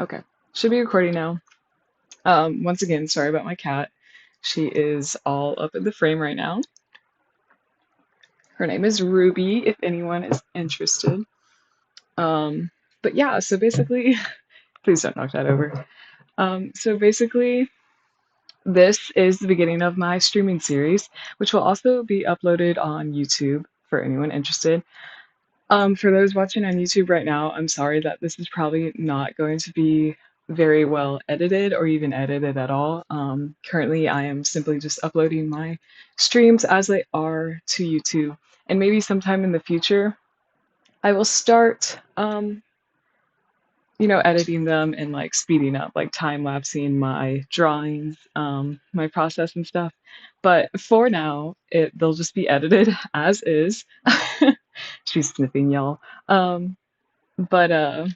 Okay, should be recording now. Once again, sorry about my cat. She is all up in the frame right now. Her name is Ruby, if anyone is interested. Um, but yeah, so basically, please don't knock that over. So basically, this is the beginning of my streaming series, which will also be uploaded on YouTube for anyone interested. For those watching on YouTube right now, I'm sorry that this is probably not going to be very well edited or even edited at all. Currently, I am simply just uploading my streams as they are to YouTube, and maybe sometime in the future, I will start, editing them and like speeding up, like time lapsing my drawings, my process and stuff. But for now, they'll just be edited as is. She's sniffing, y'all. But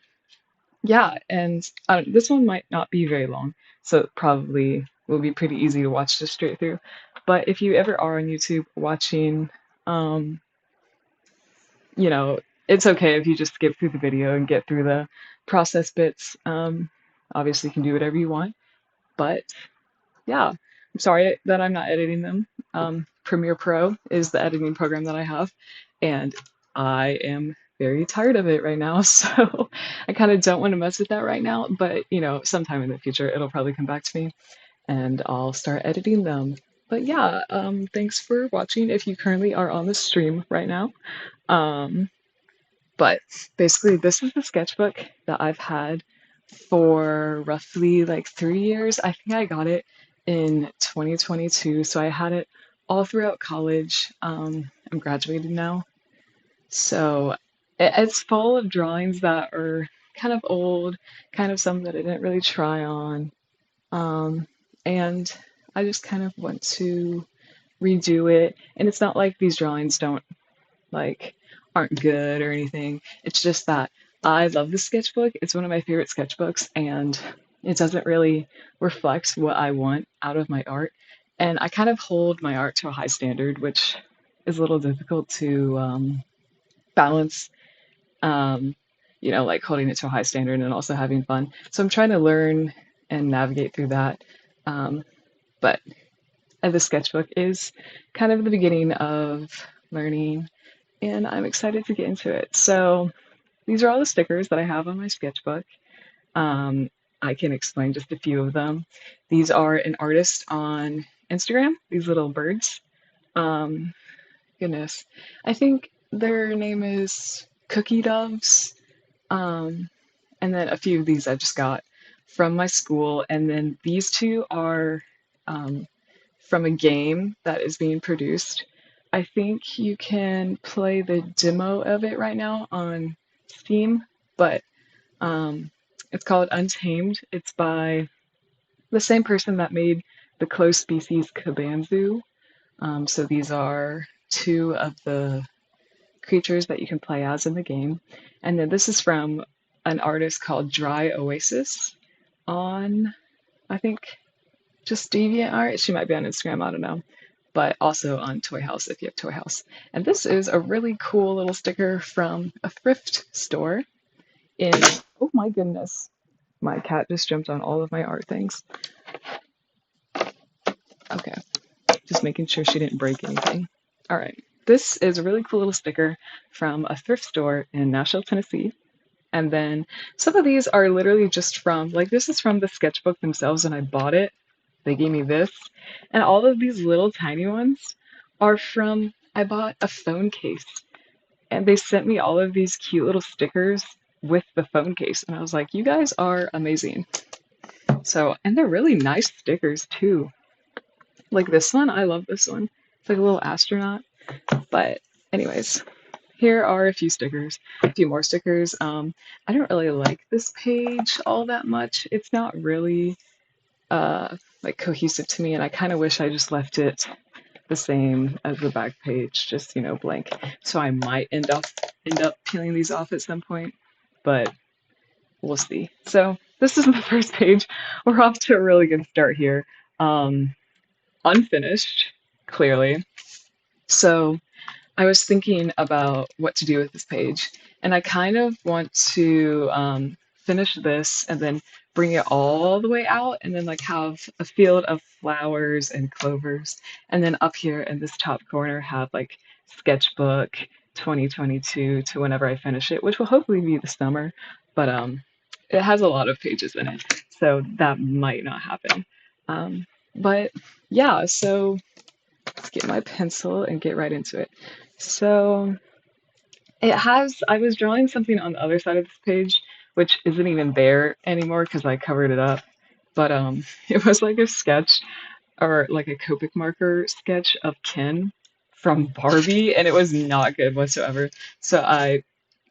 yeah, and this one might not be very long, so it probably will be pretty easy to watch just straight through. But if you ever are on YouTube watching, um, you know, it's okay if you just skip through the video and get through the process bits. Obviously, you can do whatever you want, but yeah, I'm sorry that I'm not editing them. Premiere Pro is the editing program that I have, and I am very tired of it right now, so I kind of don't want to mess with that right now, but sometime in the future it'll probably come back to me and I'll start editing them. But yeah, thanks for watching if you currently are on the stream right now. Um, but basically, this is the sketchbook that I've had for roughly like 3 years. I think I got it in 2022, so I had it all throughout college. I'm graduated now, so it's full of drawings that are kind of old, kind of some that I didn't really try on. And I just kind of want to redo it. And it's not like these drawings don't like aren't good or anything. It's just that I love the sketchbook. It's one of my favorite sketchbooks, and it doesn't really reflect what I want out of my art. And I kind of hold my art to a high standard, which is a little difficult to balance, like holding it to a high standard and also having fun. So I'm trying to learn and navigate through that. Um, but the sketchbook is kind of the beginning of learning, and I'm excited to get into it. So these are all the stickers that I have on my sketchbook. Um, I can explain just a few of them. These are an artist on Instagram, these little birds. Um, Goodness, I think their name is Cookie Doves. Um, and then a few of these I just got from my school. And then these two are um, from a game that is being produced. I think you can play the demo of it right now on Steam, but um, it's called Untamed. It's by the same person that made the closed species Kabanzu. So these are two of the creatures that you can play as in the game. And then this is from an artist called Dry Oasis on, I think, just Deviantart. She might be on Instagram, I don't know. But also on Toyhou.se if you have Toyhou.se. And this is a really cool little sticker from a thrift store in, oh my goodness, my cat just jumped on all of my art things. Okay, just making sure she didn't break anything. All right, this is a really cool little sticker from a thrift store in Nashville, Tennessee. And then some of these are literally just from, like this is from the sketchbook themselves when I bought it. They gave me this. And all of these little tiny ones are from, I bought a phone case. And they sent me all of these cute little stickers with the phone case. And I was like, you guys are amazing. So, and they're really nice stickers too. Like this one, I love this one. It's like a little astronaut. But anyways, here are a few stickers, a few more stickers. I don't really like this page all that much. It's not really like cohesive to me, and I kind of wish I just left it the same as the back page, just blank. So I might end up peeling these off at some point, but we'll see. So this is the first page. We're off to a really good start here. Unfinished, clearly. So I was thinking about what to do with this page, and I kind of want to finish this and then bring it all the way out and then like have a field of flowers and clovers. And then up here in this top corner have like sketchbook 2022 to whenever I finish it, which will hopefully be the summer. But it has a lot of pages in it, so that might not happen. But yeah, so let's get my pencil and get right into it. So it has, I was drawing something on the other side of this page, which isn't even there anymore because I covered it up. But it was like a sketch or like a Copic marker sketch of Ken from Barbie, and it was not good whatsoever. So I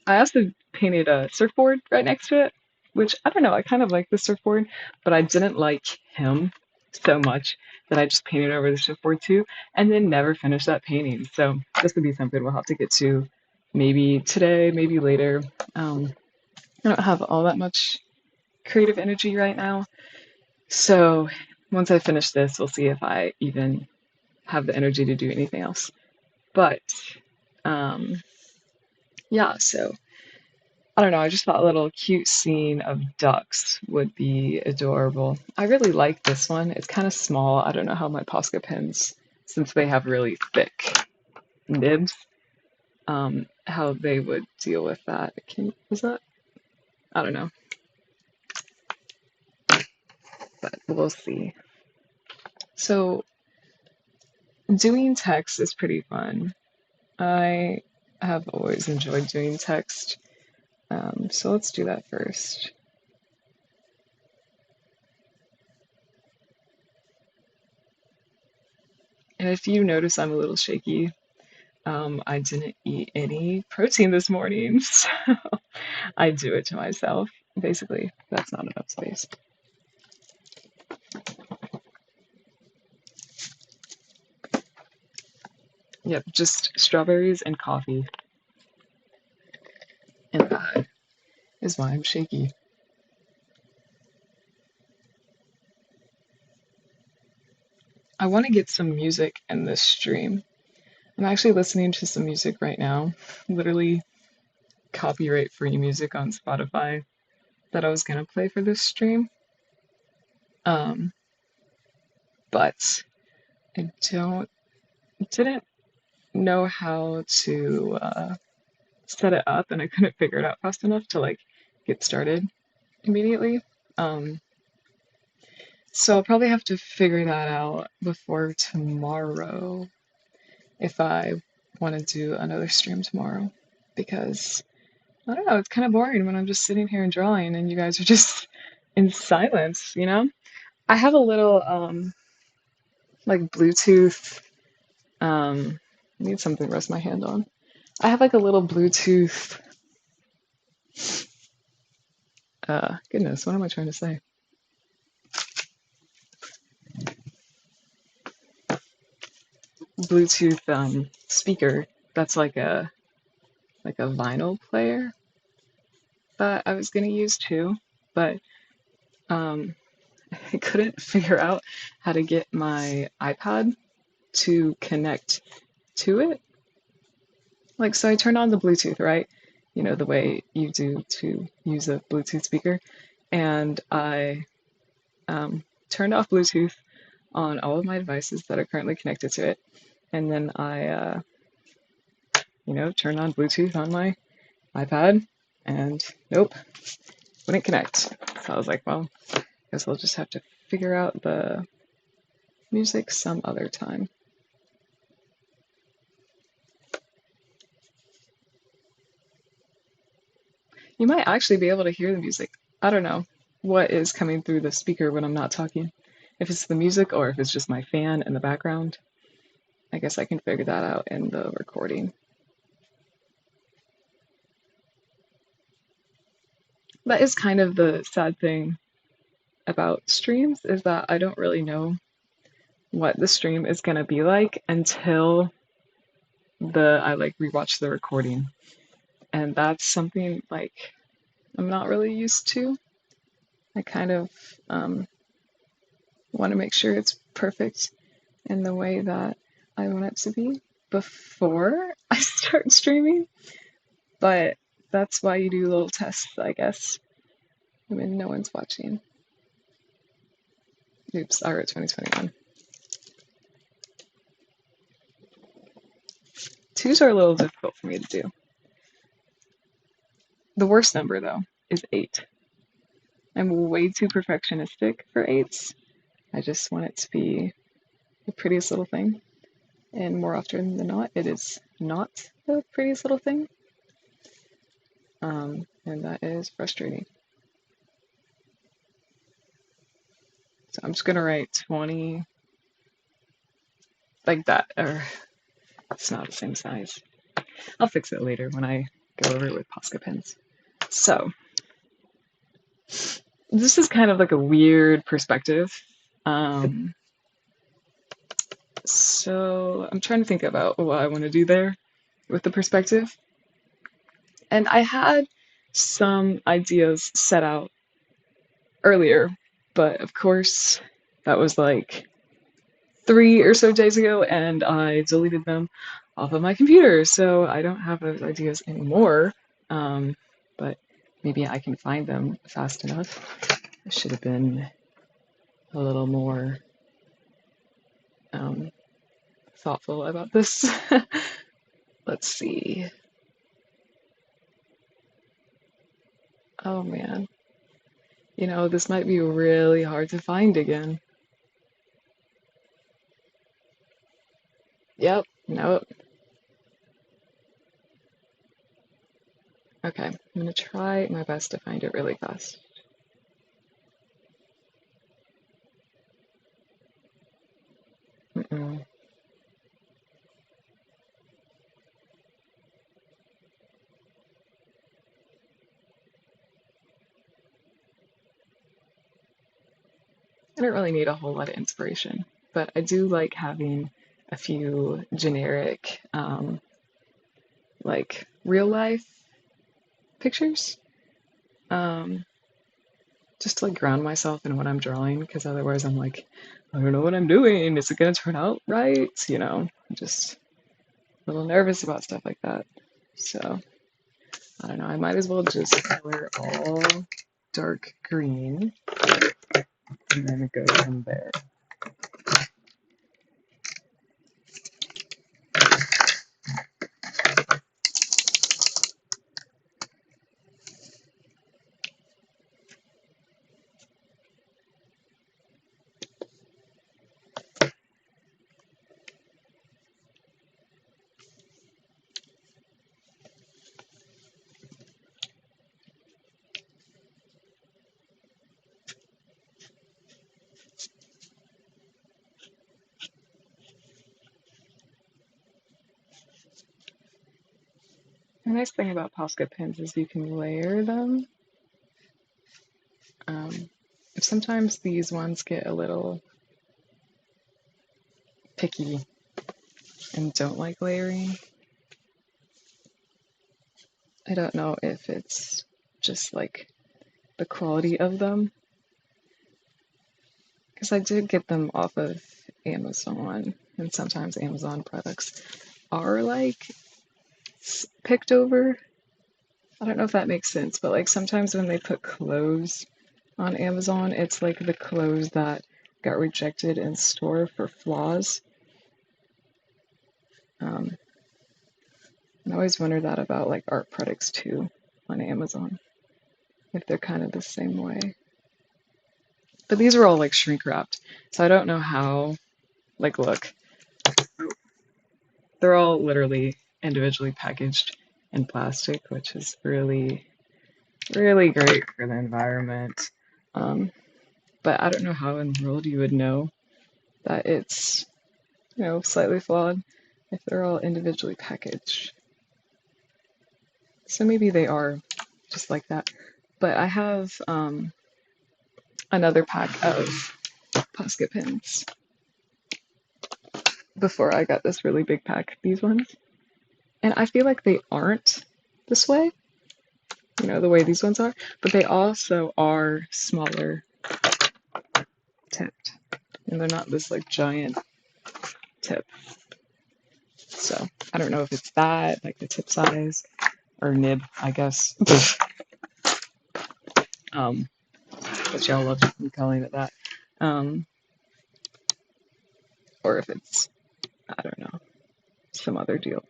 also painted a surfboard right next to it, which I don't know, I kind of like the surfboard, but I didn't like him so much that I just painted over the surfboard too, and then never finished that painting. So this would be something we'll have to get to maybe today, maybe later. Um, I don't have all that much creative energy right now. So once I finish this, we'll see if I even have the energy to do anything else. But um, yeah, so I don't know, I just thought a little cute scene of ducks would be adorable. I really like this one. It's kind of small. I don't know how my Posca pens, since they have really thick nibs, how they would deal with that. Is that? I don't know, but we'll see. So doing text is pretty fun. I have always enjoyed doing text. So let's do that first. And if you notice I'm a little shaky, I didn't eat any protein this morning, so I do it to myself. Basically, that's not enough space. Yep, just strawberries and coffee. And that is why I'm shaky. I want to get some music in this stream. I'm actually listening to some music right now, literally copyright free music on Spotify that I was gonna play for this stream. Um, but I didn't know how to set it up, and I couldn't figure it out fast enough to like get started immediately. Um, so I'll probably have to figure that out before tomorrow if I want to do another stream tomorrow, because I don't know, it's kind of boring when I'm just sitting here and drawing and you guys are just in silence, you know? I have a little like Bluetooth I need something to rest my hand on. I have like a little Bluetooth goodness, what am I trying to say? Bluetooth speaker that's like a vinyl player that I was gonna use too, but um, I couldn't figure out how to get my iPad to connect to it. Like, so I turned on the Bluetooth, right? You know, the way you do to use a Bluetooth speaker, and I turned off Bluetooth on all of my devices that are currently connected to it, and then I you know, turned on Bluetooth on my iPad, and nope, wouldn't connect. So I was like, well, I guess I'll just have to figure out the music some other time. You might actually be able to hear the music. I don't know what is coming through the speaker when I'm not talking. If it's the music or if it's just my fan in the background. I guess I can figure that out in the recording. That is kind of the sad thing about streams, is that I don't really know what the stream is gonna be like until I like rewatch the recording. And that's something like I'm not really used to. I kind of want to make sure it's perfect in the way that I want it to be before I start streaming. But that's why you do little tests, I guess. I mean, no one's watching. Oops, I wrote 2021. Twos are a little difficult for me to do. The worst number, though, is 8. I'm way too perfectionistic for 8s. I just want it to be the prettiest little thing. And more often than not, it is not the prettiest little thing. And that is frustrating. So I'm just gonna write 20 like that, or it's not the same size. I'll fix it later when I go over it with Posca pens. So this is kind of like a weird perspective. So I'm trying to think about what I want to do there with the perspective. And I had some ideas set out earlier, but of course that was like 3 or so days ago, and I deleted them off of my computer, so I don't have those ideas anymore. But maybe I can find them fast enough. I should have been a little more thoughtful about this. Let's see. Oh man. You know, this might be really hard to find again. Yep, nope. Okay, I'm gonna try my best to find it really fast. Mm-mm. I don't really need a whole lot of inspiration, but I do like having a few generic, like real life pictures, just to like ground myself in what I'm drawing, because otherwise I'm like, I don't know what I'm doing. Is it gonna turn out right? You know, I'm just a little nervous about stuff like that. So I don't know, I might as well just color all dark green and then go from there. The nice thing about Posca pens is you can layer them. Sometimes these ones get a little picky and don't like layering. I don't know if it's just like the quality of them, because I did get them off of Amazon, and sometimes Amazon products are like picked over. I don't know if that makes sense, but like sometimes when they put clothes on Amazon, it's like the clothes that got rejected in store for flaws. I always wonder that about like art products too on Amazon, if they're kind of the same way. But these are all like shrink wrapped, so I don't know how, like look, they're all literally individually packaged in plastic, which is really, really great for the environment. But I don't know how in the world you would know that it's, you know, slightly flawed if they're all individually packaged. So maybe they are just like that. But I have another pack of Posca pens before I got this really big pack, these ones. And I feel like they aren't this way, you know, the way these ones are, but they also are smaller tipped. And they're not this like giant tip. So I don't know if it's that, like the tip size, or nib, I guess. but y'all love me calling it that. Or if it's, I don't know, some other deal.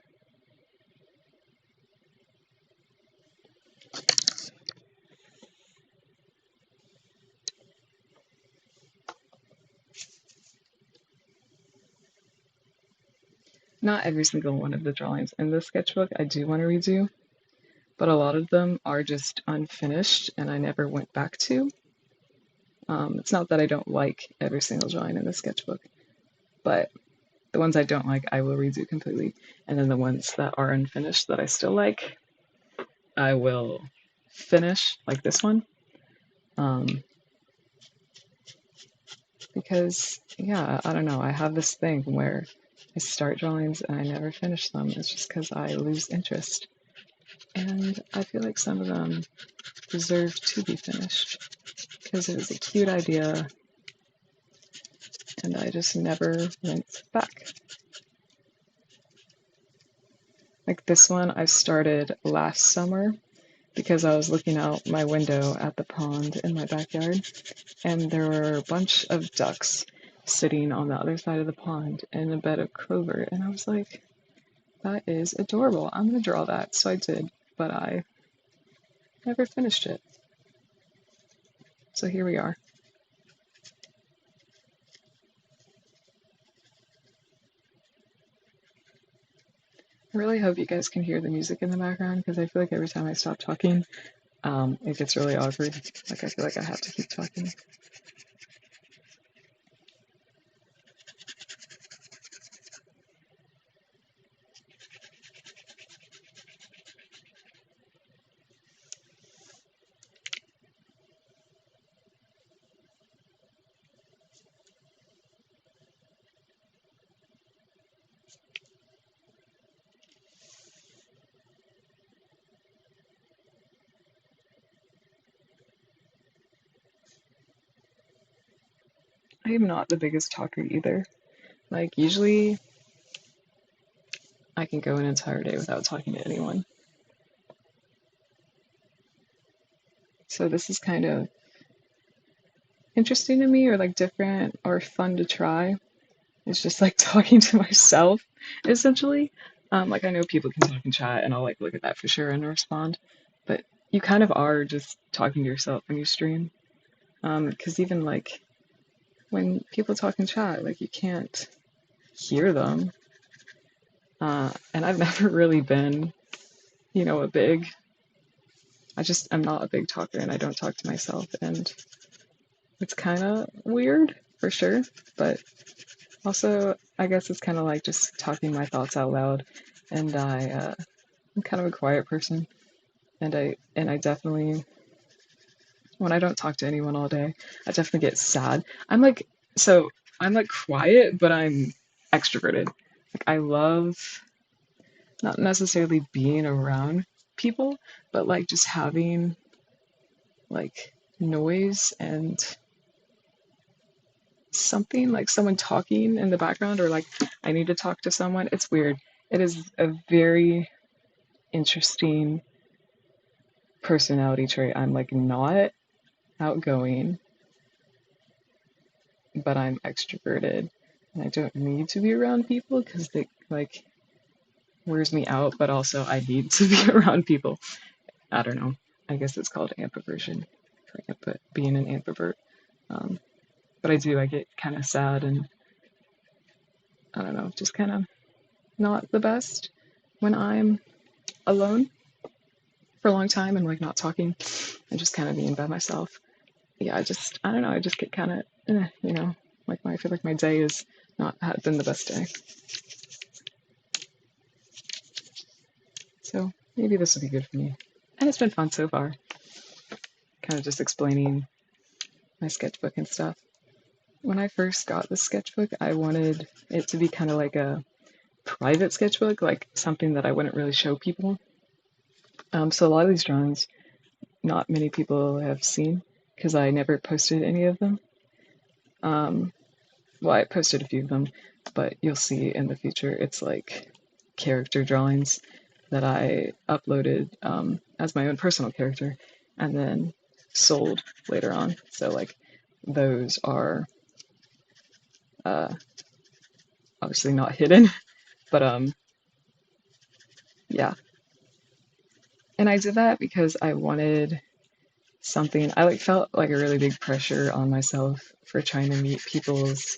Not every single one of the drawings in the sketchbook I do want to redo, but a lot of them are just unfinished and I never went back to. It's not that I don't like every single drawing in the sketchbook, but the ones I don't like, I will redo completely. And then the ones that are unfinished that I still like, I will finish, like this one. Because, yeah, I don't know, I have this thing where I start drawings and I never finish them. It's just because I lose interest. And I feel like some of them deserve to be finished because it was a cute idea and I just never went back. Like this one I started last summer because I was looking out my window at the pond in my backyard and there were a bunch of ducks sitting on the other side of the pond in a bed of clover, and I was like, that is adorable. I'm gonna draw that. So I did, but I never finished it. So here we are. I really hope you guys can hear the music in the background because I feel like every time I stop talking, it gets really awkward. Like I feel like I have to keep talking. I am not the biggest talker either. Like usually I can go an entire day without talking to anyone. So this is kind of interesting to me, or like different or fun to try. It's just like talking to myself, essentially. Like I know people can talk in chat and I'll like look at that for sure and respond, but you kind of are just talking to yourself when you stream. Because even like when people talk in chat, like you can't hear them. And I've never really been, you know, I'm not a big talker and I don't talk to myself, and it's kind of weird for sure, but also I guess it's kind of like just talking my thoughts out loud, and I'm kind of a quiet person, and I definitely, when I don't talk to anyone all day, I definitely get sad. I'm like quiet, but I'm extroverted. Like I love not necessarily being around people, but like just having like noise and something like someone talking in the background, or like I need to talk to someone. It's weird. It is a very interesting personality trait. I'm like not outgoing, but I'm extroverted. And I don't need to be around people because they like wears me out, but also I need to be around people. I don't know. I guess it's called ambiversion, for being an ambivert. But I get kind of sad and I don't know, just kind of not the best when I'm alone for a long time and like not talking and just kind of being by myself. Yeah, I don't know, I just get kind of, you know, like I feel like my day is not been the best day. So maybe this will be good for me. And it's been fun so far. Kind of just explaining my sketchbook and stuff. When I first got the sketchbook, I wanted it to be kind of like a private sketchbook, like something that I wouldn't really show people. So a lot of these drawings, not many people have seen because I never posted any of them. Well, I posted a few of them, but you'll see in the future it's like character drawings that I uploaded as my own personal character. And then sold later on. So like those are obviously not hidden, but yeah. And I did that because I wanted something. I like felt like a really big pressure on myself for trying to meet people's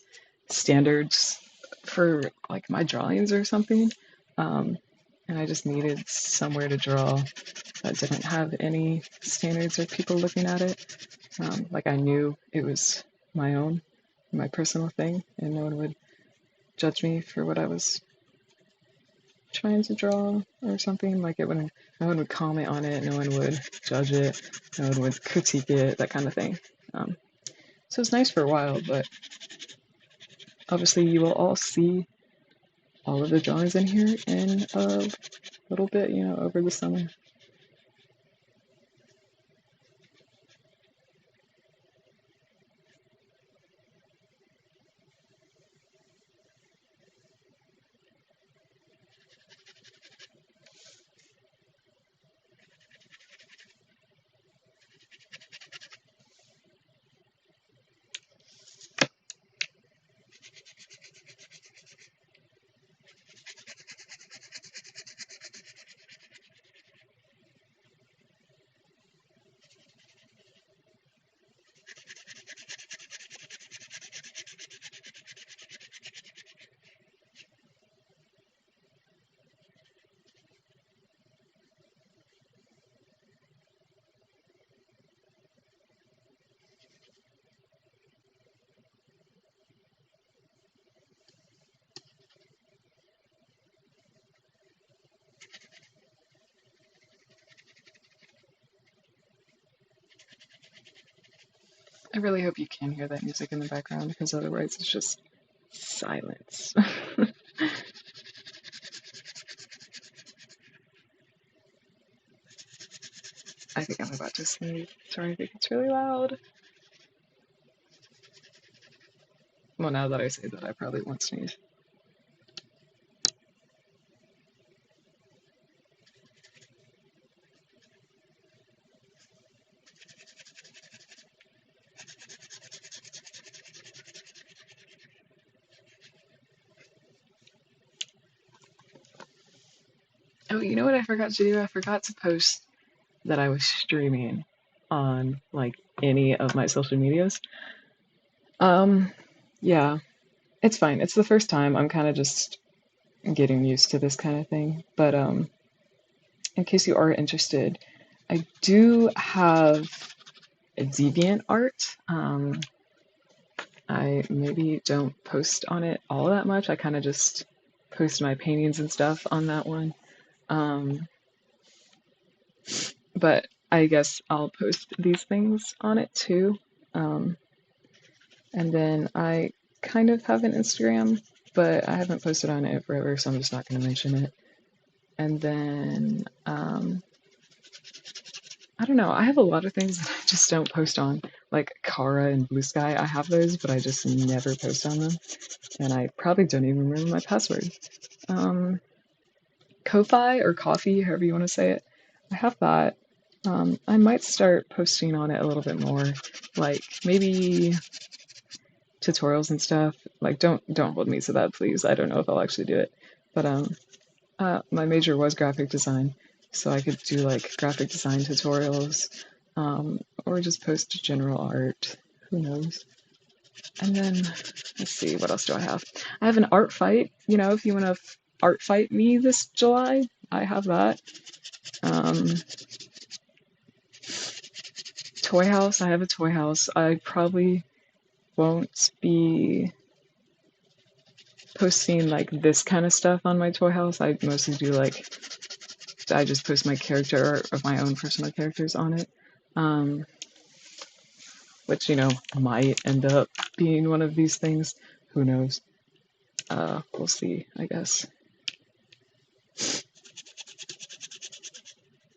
standards for like my drawings or something. Um, and I just needed somewhere to draw that didn't have any standards or people looking at it. Like I knew it was my own, my personal thing, and no one would judge me for what I was trying to draw or something. Like it wouldn't, no one would comment on it, no one would judge it, no one would critique it, that kind of thing. So it's nice for a while, but obviously you will all see all of the drawings in here in a little bit, you know, over the summer. I really hope you can hear that music in the background because otherwise it's just silence. I think I'm about to sneeze. Sorry, I think it's really loud. Well, now that I say that, I probably won't sneeze. Oh, you know what I forgot to do? I forgot to post that I was streaming on like any of my social medias. Yeah, it's fine. It's the first time. I'm kind of just getting used to this kind of thing. But in case you are interested, I do have a Deviantart. I maybe don't post on it all that much. I kind of just post my paintings and stuff on that one. Um, but I guess I'll post these things on it too. Um, and then I kind of have an Instagram, but I haven't posted on it forever, so I'm just not going to mention it. And then, I don't know, I have a lot of things that I just don't post on, like Cara and Blue Sky. I have those, but I just never post on them. And I probably don't even remember my password. Ko-Fi or Coffee, however you want to say it. I have that. I might start posting on it a little bit more, like maybe tutorials and stuff. Like don't hold me to that, please. I don't know if I'll actually do it. But my major was graphic design, so I could do like graphic design tutorials, or just post general art. Who knows? And then let's see, what else do I have? I have an art fight. You know, if you want to art fight me this July, I have that. Toy house. I have a toy house. I probably won't be posting like this kind of stuff on my toy house. I mostly do like, I just post my character art of my own personal characters on it. Which, you know, might end up being one of these things. Who knows? We'll see, I guess.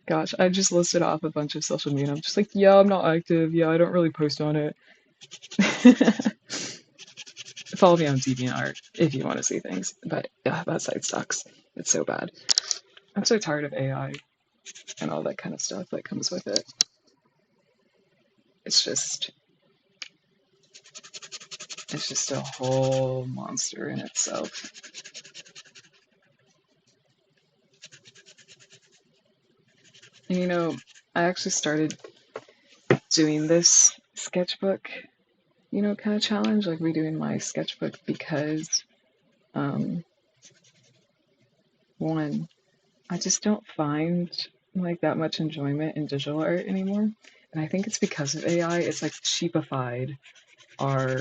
Gosh, I just listed off a bunch of social media. I'm just like, yeah, I'm not active. Yeah, I don't really post on it. Follow me on DeviantArt if you want to see things. But yeah, that site sucks. It's so bad. I'm so tired of AI and all that kind of stuff that comes with it. it's just a whole monster in itself. And you know, I actually started doing this sketchbook, you know, kind of challenge, like redoing my sketchbook because, one, I just don't find like that much enjoyment in digital art anymore. And I think it's because of AI. It's like cheapified our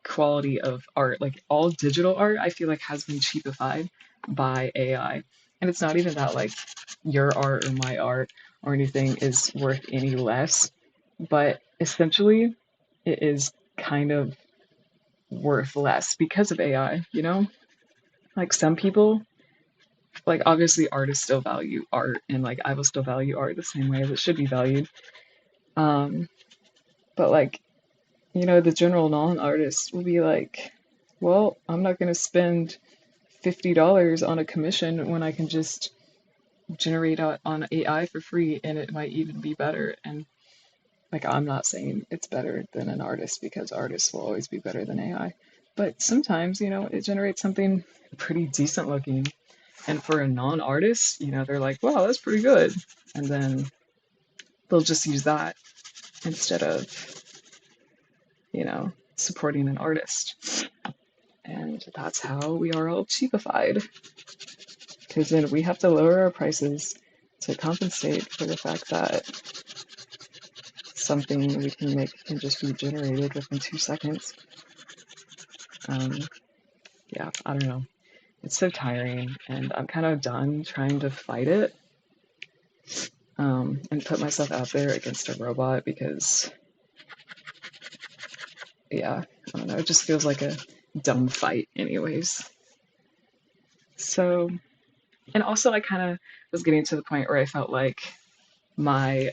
quality of art. Like all digital art, I feel like has been cheapified by AI. And it's not even that like your art or my art or anything is worth any less, but essentially it is kind of worth less because of AI, you know? Like some people, like obviously artists still value art and like I will still value art the same way as it should be valued. Um, but like, you know, the general non-artist will be like, well, I'm not gonna spend $50 on a commission when I can just generate out on AI for free and it might even be better. And like, I'm not saying it's better than an artist because artists will always be better than AI. But sometimes, you know, it generates something pretty decent looking. And for a non-artist, you know, they're like, wow, that's pretty good. And then they'll just use that instead of, you know, supporting an artist. And that's how we are all cheapified. Because then we have to lower our prices to compensate for the fact that something we can make can just be generated within 2 seconds. Yeah, I don't know. It's so tiring, and I'm kind of done trying to fight it and put myself out there against a robot because, yeah, I don't know, it just feels like a dumb fight, anyways. So, and also, I kind of was getting to the point where I felt like my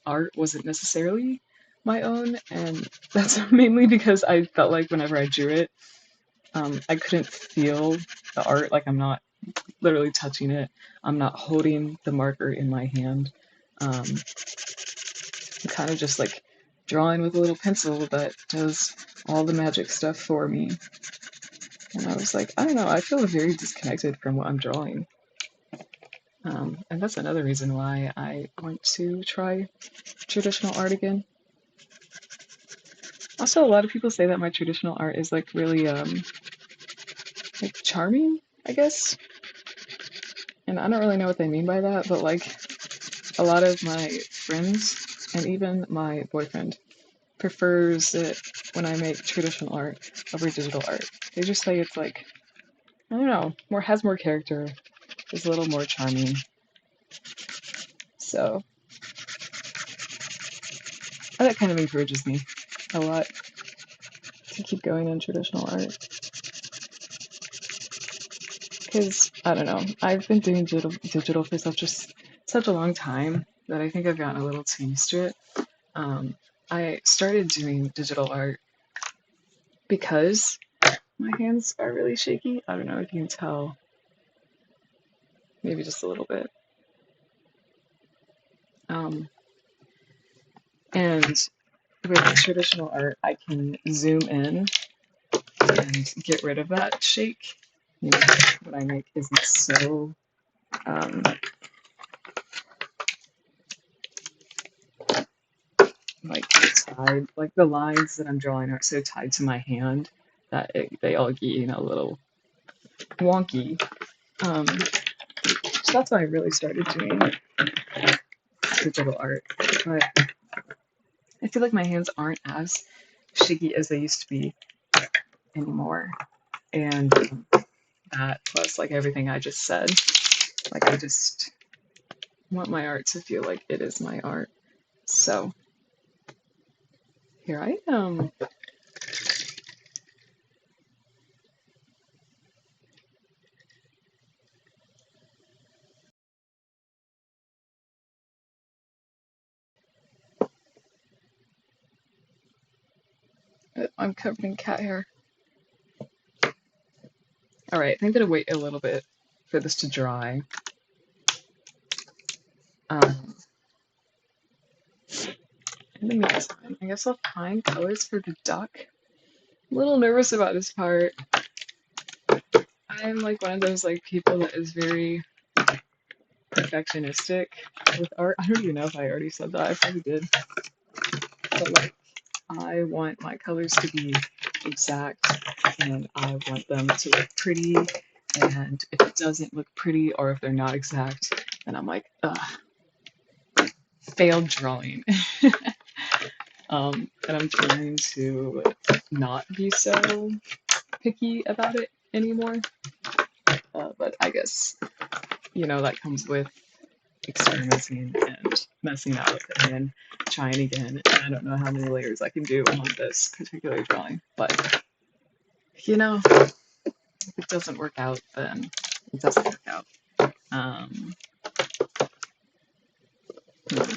art wasn't necessarily my own, and that's mainly because I felt like whenever I drew it, I couldn't feel the art, like I'm not literally touching it, I'm not holding the marker in my hand. I'm kind of just like drawing with a little pencil that does all the magic stuff for me. And I was like, I don't know, I feel very disconnected from what I'm drawing. And that's another reason why I want to try traditional art again. Also, a lot of people say that my traditional art is like really like charming, I guess. And I don't really know what they mean by that, but like a lot of my friends and even my boyfriend prefers it when I make traditional art over digital art. They just say it's like, I don't know, has more character, is a little more charming. So that kind of encourages me a lot to keep going in traditional art. Because I don't know, I've been doing digital for such a long time that I think I've gotten a little too used to it. I started doing digital art because my hands are really shaky. I don't know if you can tell, maybe just a little bit. And with traditional art, I can zoom in and get rid of that shake. You know, what I make isn't so like tied. Like the lines that I'm drawing are so tied to my hand that they all get, you know, a little wonky. So that's why I really started doing digital art. But I feel like my hands aren't as shaky as they used to be anymore. And that plus like everything I just said, like I just want my art to feel like it is my art. So here I am. I'm covered in cat hair. Alright, I'm gonna wait a little bit for this to dry. in the meantime, I guess I'll find colors for the duck. I'm a little nervous about this part. I'm like one of those like people that is very perfectionistic with art. I don't even know if I already said that. I probably did. But like, I want my colors to be exact, and I want them to look pretty. And if it doesn't look pretty, or if they're not exact, then I'm like, ugh, failed drawing. And I'm trying to not be so picky about it anymore. But I guess, you know, that comes with experimenting and messing up and then trying again. And I don't know how many layers I can do on this particular drawing, but you know, if it doesn't work out, then it doesn't work out. Um, hmm.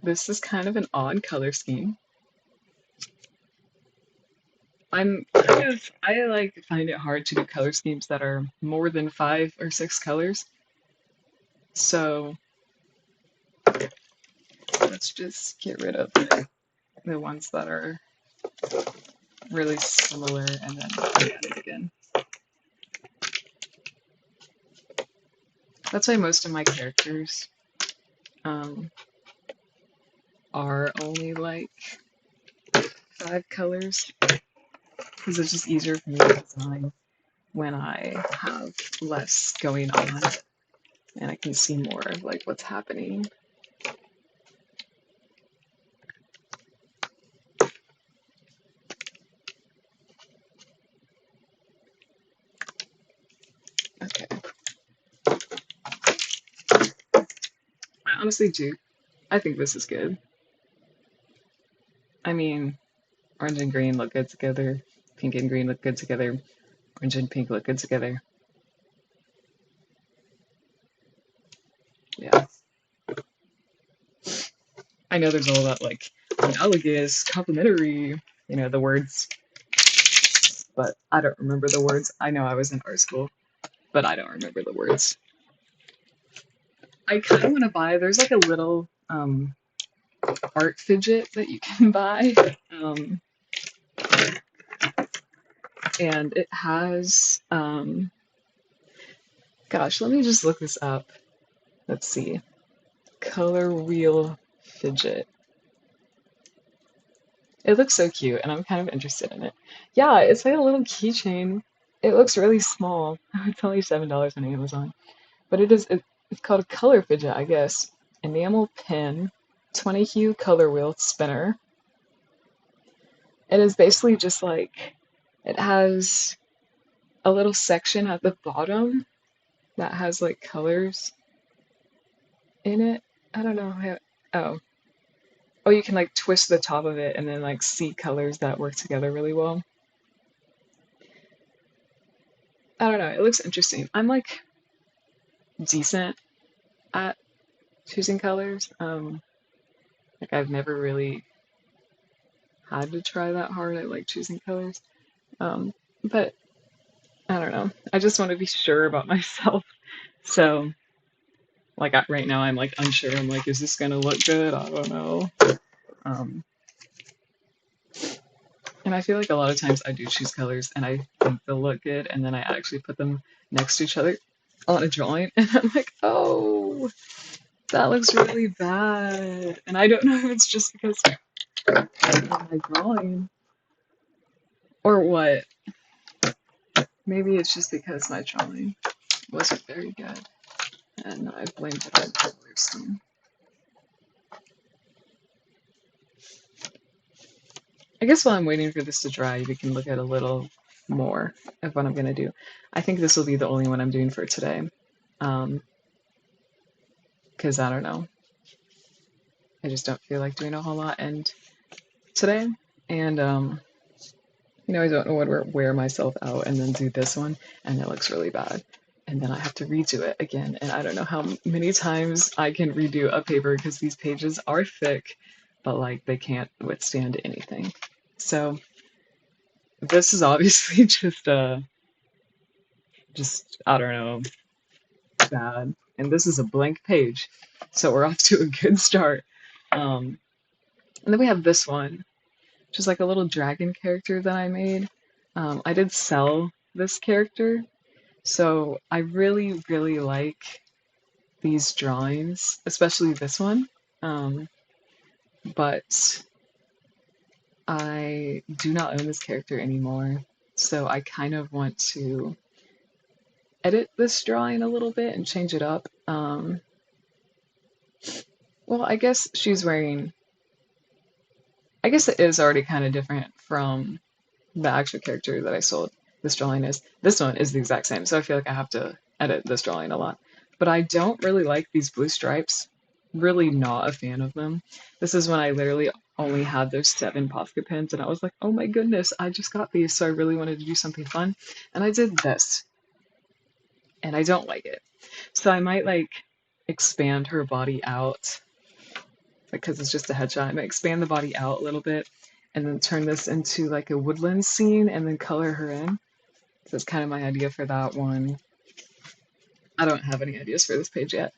This is kind of an odd color scheme. I like find it hard to do color schemes that are more than 5 or 6 colors. So let's just get rid of the ones that are really similar and then add it again. That's why most of my characters are only like 5 colors, because it's just easier for me to design when I have less going on and I can see more of like what's happening. Okay. I honestly do. I think this is good. I mean, orange and green look good together. Pink and green look good together. Orange and pink look good together. Yeah. I know there's all that like analogous, complementary, you know, the words, but I don't remember the words. I know I was in art school, but I don't remember the words. I kind of want to buy, there's like a little art fidget that you can buy. And it has, gosh, let me just look this up. Let's see. Color wheel fidget. It looks so cute, and I'm kind of interested in it. Yeah, it's like a little keychain. It looks really small. It's only $7 on Amazon. But it's called a color fidget, I guess. Enamel pin, 20 hue color wheel spinner. It is basically just like, it has a little section at the bottom that has like colors in it. I don't know how, oh. Oh, you can like twist the top of it and then like see colors that work together really well. I don't know, it looks interesting. I'm like decent at choosing colors. Like I've never really had to try that hard at like choosing colors. But I don't know. I just want to be sure about myself. So like right now I'm like unsure. I'm like, is this gonna look good? I don't know. Um, and I feel like a lot of times I do choose colors and I think they'll look good, and then I actually put them next to each other on a drawing, and I'm like, oh, that looks really bad. And I don't know if it's just because of my drawing or what. Maybe it's just because my drawing wasn't very good, and I blamed it on color scheme. I guess while I'm waiting for this to dry, we can look at a little more of what I'm going to do. I think this will be the only one I'm doing for today. Because I don't know. I just don't feel like doing a whole lot today. And, you know, I don't want to wear myself out and then do this one, and it looks really bad. And then I have to redo it again. And I don't know how many times I can redo a paper because these pages are thick, but like they can't withstand anything. So this is obviously just I don't know, bad. and this is a blank page, so we're off to a good start. And then we have this one, which is like a little dragon character that I made. I did sell this character, so I really, really like these drawings, especially this one. But I do not own this character anymore, so I kind of want to edit this drawing a little bit and change it up. Well, I guess I guess it is already kind of different from the actual character that I sold. This drawing is. This one is the exact same, so I feel like I have to edit this drawing a lot. But I don't really like these blue stripes. Really not a fan of them. This is when I literally only had those 7 Posca pens, and I was like, oh my goodness, I just got these, so I really wanted to do something fun. And I did this, and I don't like it. So I might like expand her body out, because it's just a headshot. I might expand the body out a little bit and then turn this into like a woodland scene and then color her in. So that's kind of my idea for that one. I don't have any ideas for this page yet.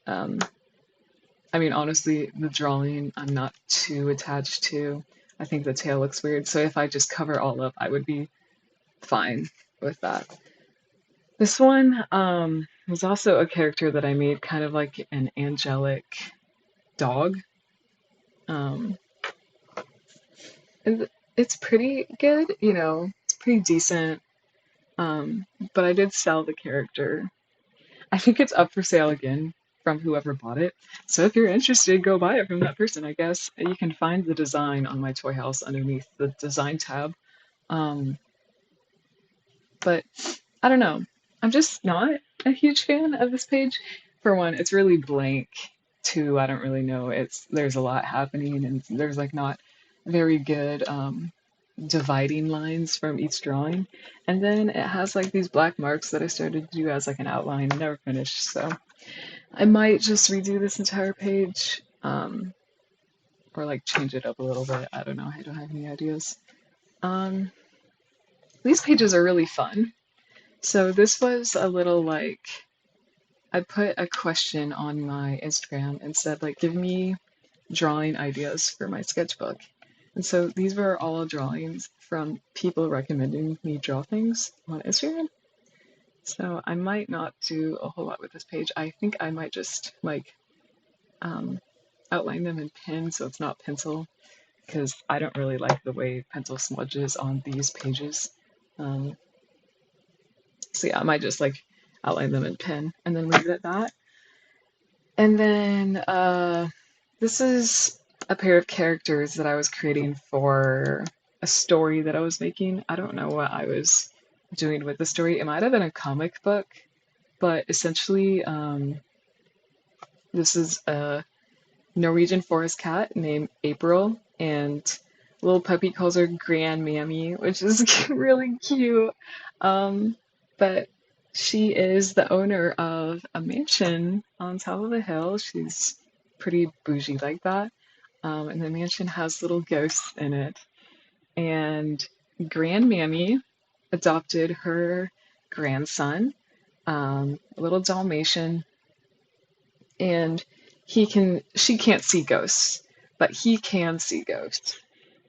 I mean, honestly, the drawing I'm not too attached to. I think the tail looks weird, so if I just cover all up, I would be fine with that. This one was also a character that I made, kind of like an angelic dog. And it's pretty good, you know, it's pretty decent. But I did sell the character. I think it's up for sale again from whoever bought it. So if you're interested, go buy it from that person, I guess. You can find the design on my Toy House underneath the design tab. But I don't know. I'm just not a huge fan of this page. For one, it's really blank. Two, I don't really know. There's a lot happening and there's like not very good dividing lines from each drawing. And then it has like these black marks that I started to do as like an outline and never finished. So I might just redo this entire page, or like change it up a little bit. I don't know. I don't have any ideas. These pages are really fun. So this was a little like, I put a question on my Instagram and said like, give me drawing ideas for my sketchbook. And so these were all drawings from people recommending me draw things on Instagram. So I might not do a whole lot with this page. I think I might just like outline them in pen so it's not pencil, because I don't really like the way pencil smudges on these pages. So yeah, I might just like outline them in pen and then leave it at that. And then this is a pair of characters that I was creating for a story that I was making. I don't know what I was doing with the story. It might have been a comic book, but essentially this is a Norwegian forest cat named April, and little puppy calls her Grand Mammy, which is really cute. But she is the owner of a mansion on top of a hill. She's pretty bougie like that. And the mansion has little ghosts in it. And Grand Mammy adopted her grandson, a little Dalmatian, and she can't see ghosts, but he can see ghosts.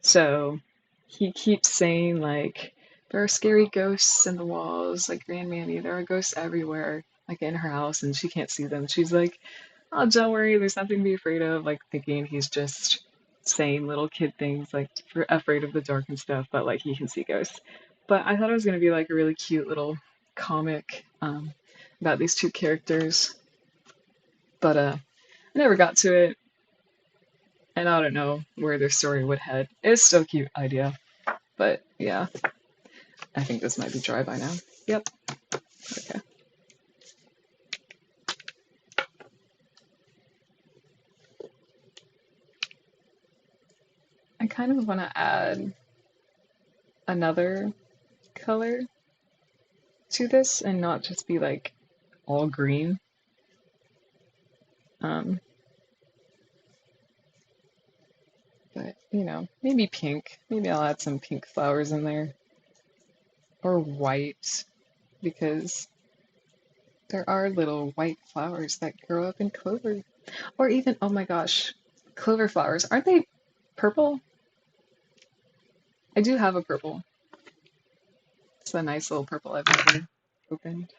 So he keeps saying like, there are scary ghosts in the walls, like Grand Mammy, there are ghosts everywhere, like in her house, and she can't see them. She's like, oh, don't worry, there's nothing to be afraid of, like thinking he's just saying little kid things, like afraid of the dark and stuff, but like he can see ghosts. But I thought it was gonna be like a really cute little comic about these two characters. But I never got to it, and I don't know where their story would head. It's still a cute idea, but yeah, I think this might be dry by now. Yep. Okay. I kind of want to add another color to this and not just be like all green. But you know, maybe pink. Maybe I'll add some pink flowers in there. Or white, because There are little white flowers that grow up in clover. Or even, oh my gosh, clover flowers. Aren't they purple? I do have a purple. It's a nice little purple I've never opened.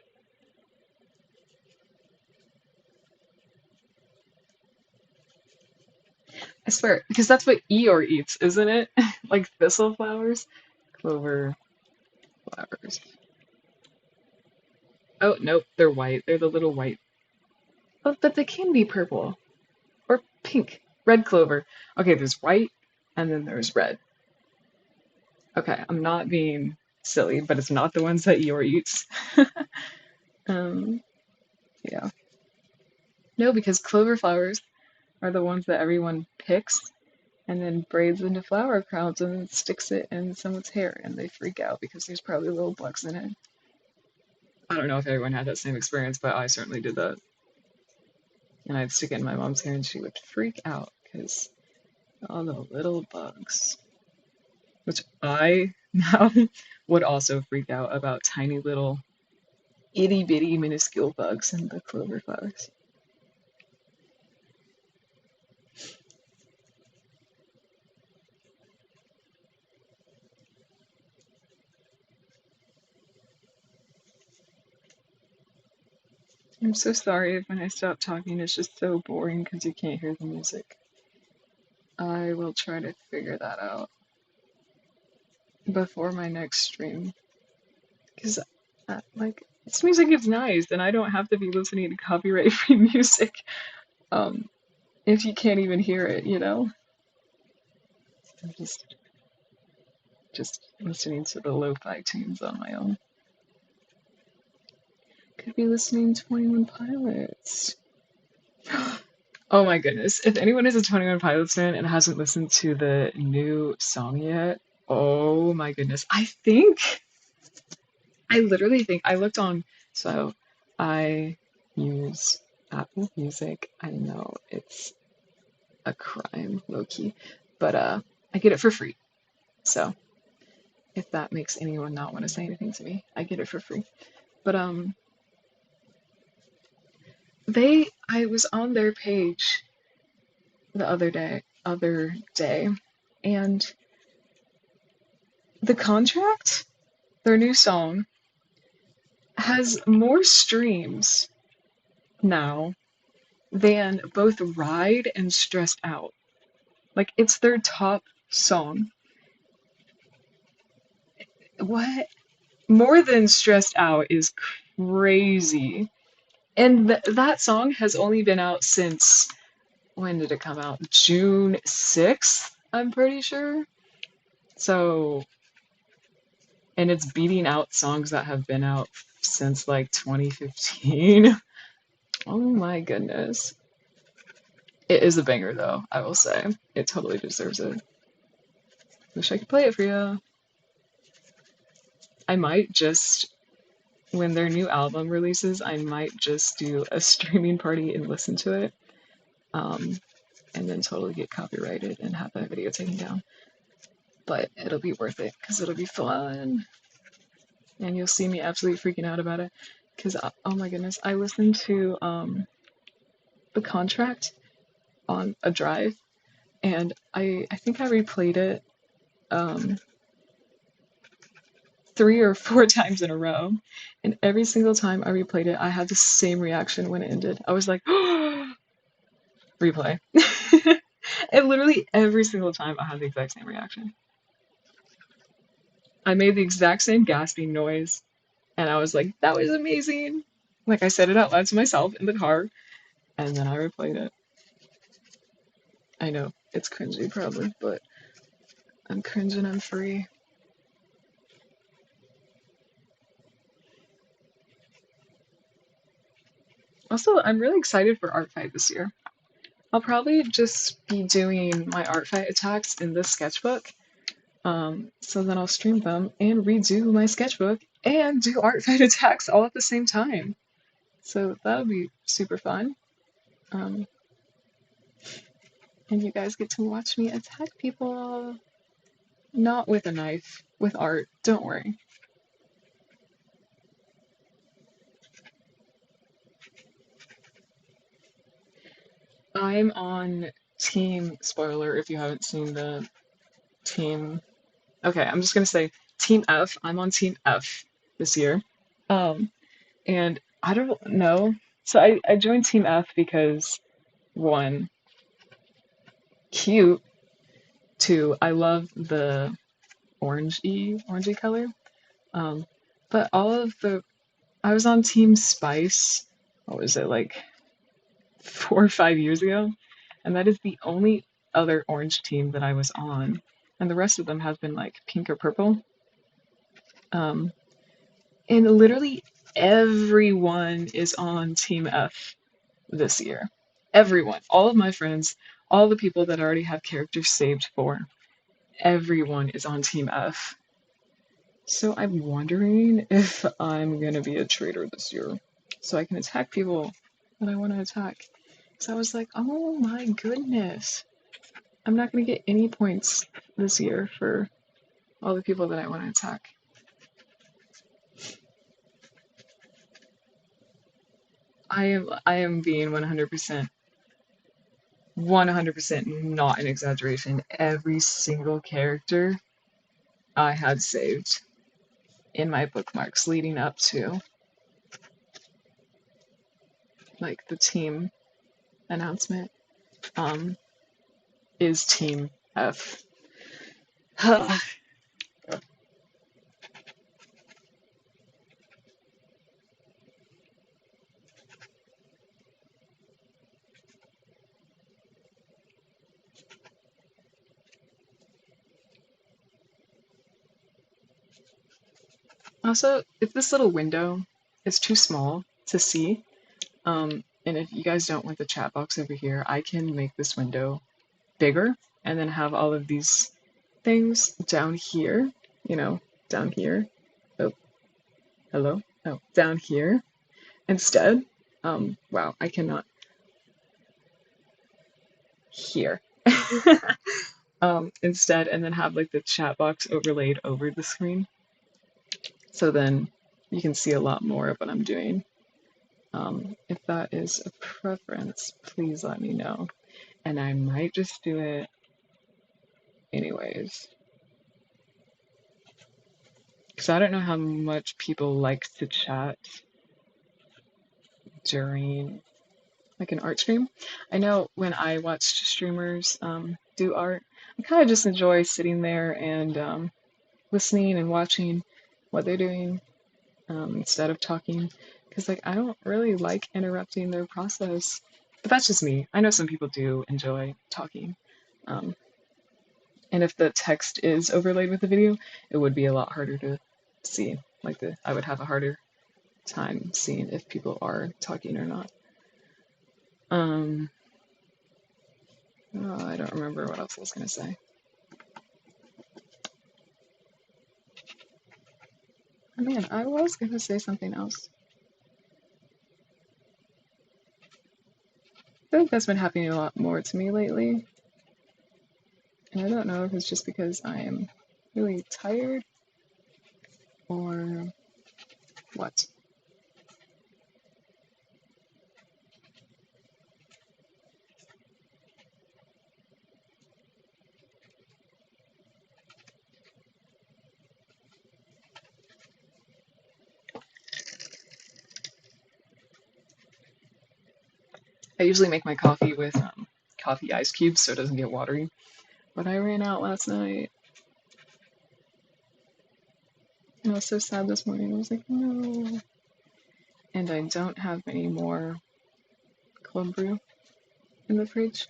I swear, because that's what Eeyore eats, isn't it? Like thistle flowers? Clover flowers. Oh, nope, they're white. They're the little white. Oh, but they can be purple. Or pink. Red clover. Okay, there's white, and then there's red. Okay, I'm not being silly, but it's not the ones that Eeyore eats. Um, yeah. No, because clover flowers are the ones that everyone picks and then braids into flower crowns and then sticks it in someone's hair and they freak out because there's probably little bugs in it. I don't know if everyone had that same experience, but I certainly did that. And I'd stick it in my mom's hair and she would freak out because all the little bugs. Which I now would also freak out about tiny little itty bitty minuscule bugs in the clover flowers. I'm so sorry if when I stop talking it's just so boring because you can't hear the music. I will try to figure that out before my next stream. Because, like, this music is nice and I don't have to be listening to copyright free music if you can't even hear it, you know? I'm just listening to the lo-fi tunes on my own. Could be listening to 21 Pilots. Oh my goodness. If anyone is a 21 Pilots fan and hasn't listened to the new song yet, oh my goodness. I literally think, I looked on, so I use Apple Music. I know it's a crime, low-key, but I get it for free. So if that makes anyone not want to say anything to me, I get it for free. But I was on their page the other day, and The Contract, their new song, has more streams now than both Ride and Stressed Out. Like, it's their top song. What? More than Stressed Out is crazy. And that song has only been out since, when did it come out? June 6th, I'm pretty sure. So, and it's beating out songs that have been out since like 2015. Oh my goodness. It is a banger though, I will say. It totally deserves it. Wish I could play it for you. I might just, when their new album releases, I might just do a streaming party and listen to it. And then totally get copyrighted and have that video taken down. But it'll be worth it because it'll be fun. And you'll see me absolutely freaking out about it. Because, oh my goodness, I listened to The Contract on a drive, and I think I replayed it 3 or 4 times in a row. And every single time I replayed it, I had the same reaction when it ended. I was like, replay. And literally every single time I had the exact same reaction. I made the exact same gasping noise, and I was like, that was amazing. Like, I said it out loud to myself in the car, and then I replayed it. I know, it's cringy probably, but I'm cringe and I'm free. Also, I'm really excited for Art Fight this year. I'll probably just be doing my Art Fight attacks in this sketchbook. So then I'll stream them and redo my sketchbook and do Art Fight attacks all at the same time. So that'll be super fun. And you guys get to watch me attack people. Not with a knife, with art, don't worry. I'm on team, spoiler if you haven't seen the team. Okay, I'm just gonna say Team F. I'm on Team F this year. Um, and I don't know. So I joined Team F because one, cute. Two, I love the orangey color. Um, but all of the I was on Team Spice. What was it, like 4 or 5 years ago? And that is the only other orange team that I was on. And the rest of them have been like pink or purple. Um, and literally everyone is on Team F this year. Everyone, all of my friends, all the people that already have characters saved for, everyone is on Team F. So I'm wondering if I'm gonna be a traitor this year, so I can attack people that I want to attack. So I was like, oh my goodness, I'm not gonna get any points this year for all the people that I want to attack. I am being 100%, 100% not an exaggeration. Every single character I had saved in my bookmarks leading up to like the team announcement is Team F. Also, if this little window is too small to see, and if you guys don't want the chat box over here, I can make this window bigger and then have all of these things down here, you know, down here. Oh, hello? Oh, down here instead. Wow, I cannot. Here. Instead, and then have like the chat box overlaid over the screen. So then you can see a lot more of what I'm doing. If that is a preference, please let me know. And I might just do it anyways. Because I don't know how much people like to chat during like an art stream. I know when I watched streamers do art, I kind of just enjoy sitting there and listening and watching what they're doing instead of talking. Because like I don't really like interrupting their process. But that's just me. I know some people do enjoy talking. Um, and if the text is overlaid with the video, it would be a lot harder to see. Like I would have a harder time seeing if people are talking or not. Oh, I don't remember what else I was gonna say. Oh, man, I was gonna say something else. I think that's been happening a lot more to me lately. And I don't know if it's just because I am really tired or what. I usually make my coffee with coffee ice cubes so it doesn't get watery. But I ran out last night. And I was so sad this morning. I was like, no. And I don't have any more cold brew in the fridge.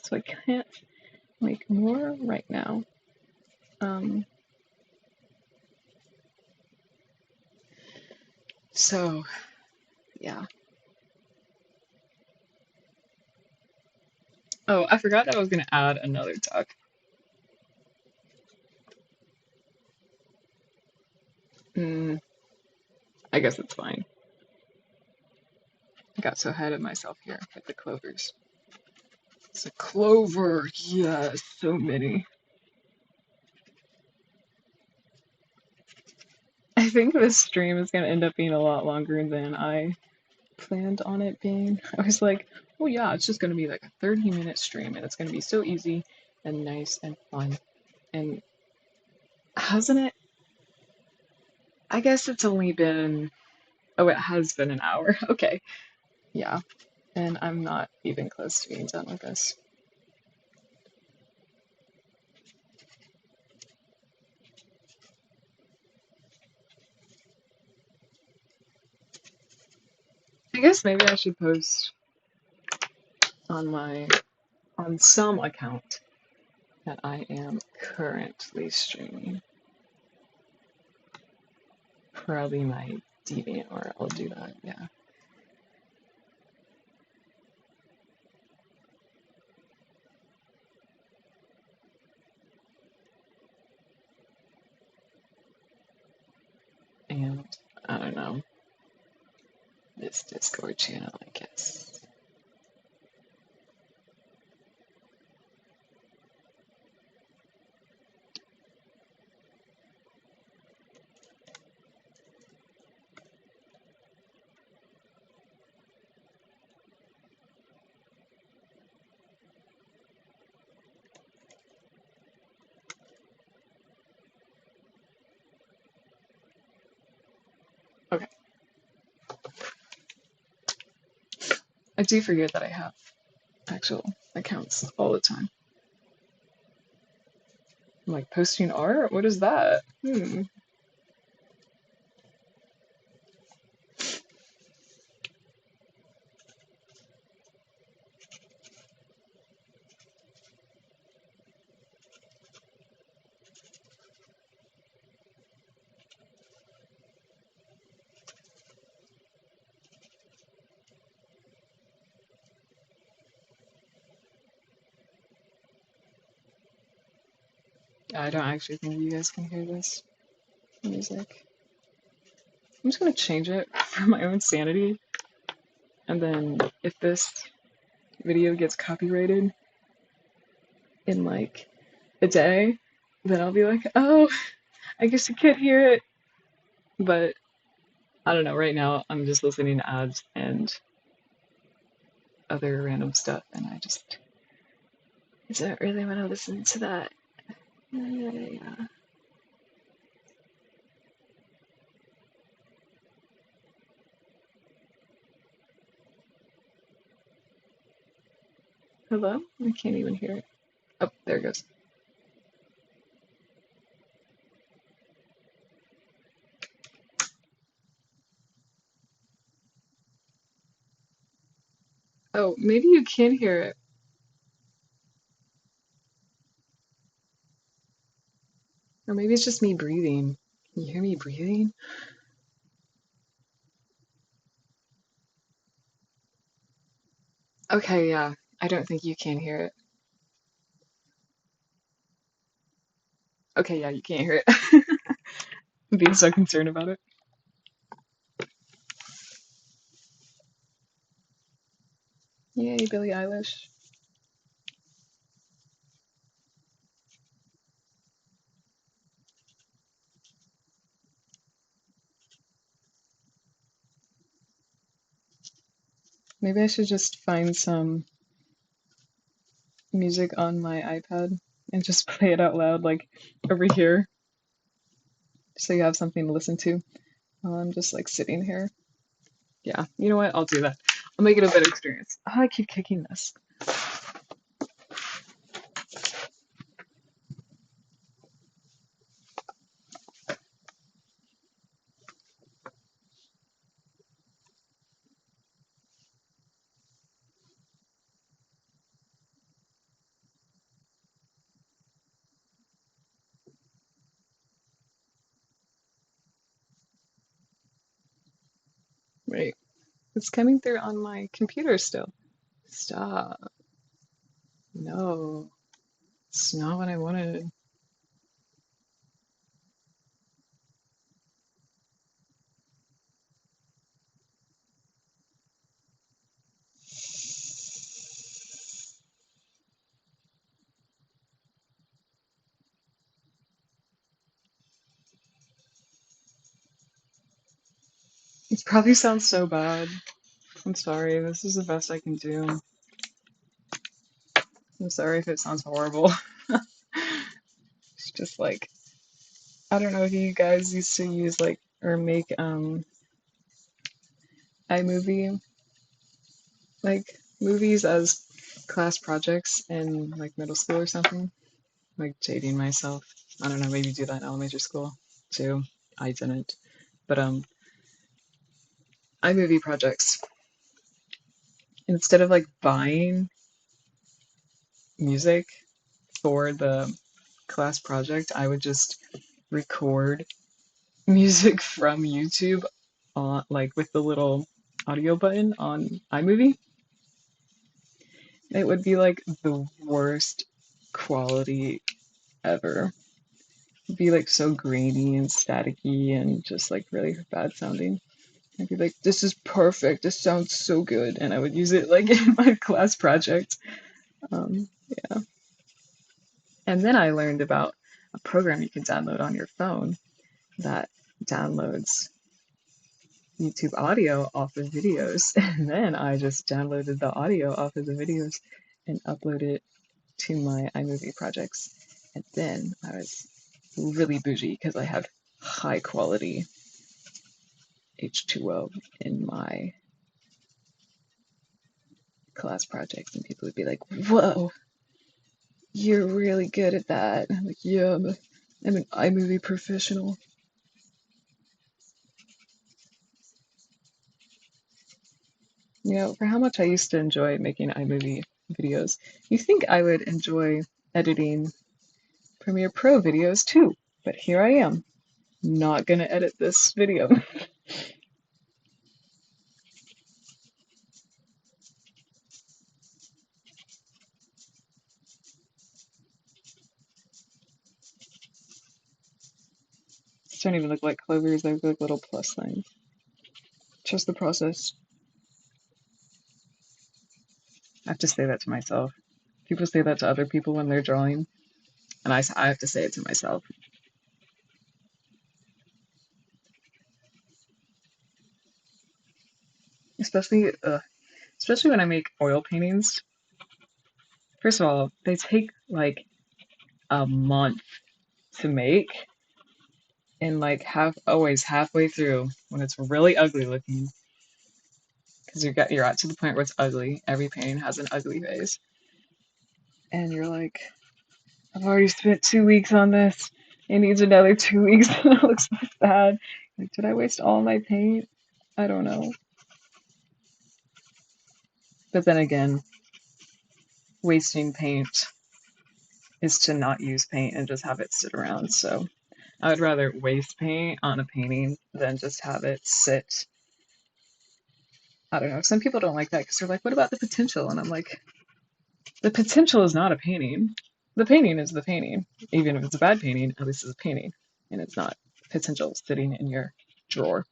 So I can't make more right now. So, yeah. Oh, I forgot that I was going to add another duck. I guess it's fine. I got so ahead of myself here with the clovers. It's a clover! Yes, so many. I think this stream is going to end up being a lot longer than I planned on it being. I was like, Oh yeah, it's just gonna be like a 30-minute stream and it's gonna be so easy and nice and fun. And hasn't it? I guess it's only been, oh, it has been an hour. Okay. Yeah. And I'm not even close to being done with this. I guess maybe I should post on some account that I am currently streaming. Probably my Deviant, or I'll do that, yeah. And I don't know, this Discord channel, I guess. Okay. I do forget that I have actual accounts all the time. I'm like, posting art? What is that? I don't actually think you guys can hear this music. I'm just gonna change it for my own sanity. And then if this video gets copyrighted in like a day, then I'll be like, oh, I guess you can't hear it. But I don't know, right now I'm just listening to ads and other random stuff, and I just don't really want to listen to that. Yeah. Hello? I can't even hear it. Oh, there it goes. Oh, maybe you can hear it. Or maybe it's just me breathing. Can you hear me breathing? Okay, yeah. I don't think you can hear it. Okay, yeah, you can't hear it. I'm being so concerned about it. Yay, Billie Eilish. Maybe I should just find some music on my iPad and just play it out loud, like over here, so you have something to listen to while I'm just like sitting here. Yeah, you know what? I'll do that. I'll make it a better experience. Oh, I keep kicking this. Wait, it's coming through on my computer still. Stop. No, it's not what I wanted. It probably sounds so bad. I'm sorry, this is the best I can do. I'm sorry if it sounds horrible. It's just like, I don't know if you guys used to use like, or make iMovie, like movies as class projects in like middle school or something. Like dating myself. I don't know, maybe do that in elementary school too. I didn't. But iMovie projects. Instead of like buying music for the class project, I would just record music from YouTube on like with the little audio button on iMovie. It would be like the worst quality ever. It'd be like so grainy and staticky and just like really bad sounding. I'd be like, this is perfect. This sounds so good. And I would use it like in my class project. Yeah. And then I learned about a program you can download on your phone that downloads YouTube audio off of videos. And then I just downloaded the audio off of the videos and uploaded it to my iMovie projects. And then I was really bougie because I had high quality H2O in my class projects. And people would be like, whoa, you're really good at that. I'm like, yeah, I'm an iMovie professional. You know, for how much I used to enjoy making iMovie videos, you think I would enjoy editing Premiere Pro videos too. But here I am, not gonna edit this video. These don't even look like clovers, they look like little plus signs. Trust the process. I have to say that to myself. People say that to other people when they're drawing, and I have to say it to myself. Especially, especially when I make oil paintings. First of all, they take like a month to make, and like always halfway through when it's really ugly looking, because you're at to the point where it's ugly. Every painting has an ugly face, and you're like, I've already spent 2 weeks on this. It needs another 2 weeks, and it looks bad. Like, did I waste all my paint? I don't know. But then again, wasting paint is to not use paint and just have it sit around. So I would rather waste paint on a painting than just have it sit. I don't know. Some people don't like that because they're like, what about the potential? And I'm like, the potential is not a painting. The painting is the painting. Even if it's a bad painting, at least it's a painting. And it's not potential sitting in your drawer.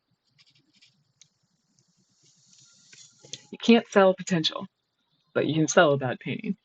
You can't sell potential, but you can sell a bad painting.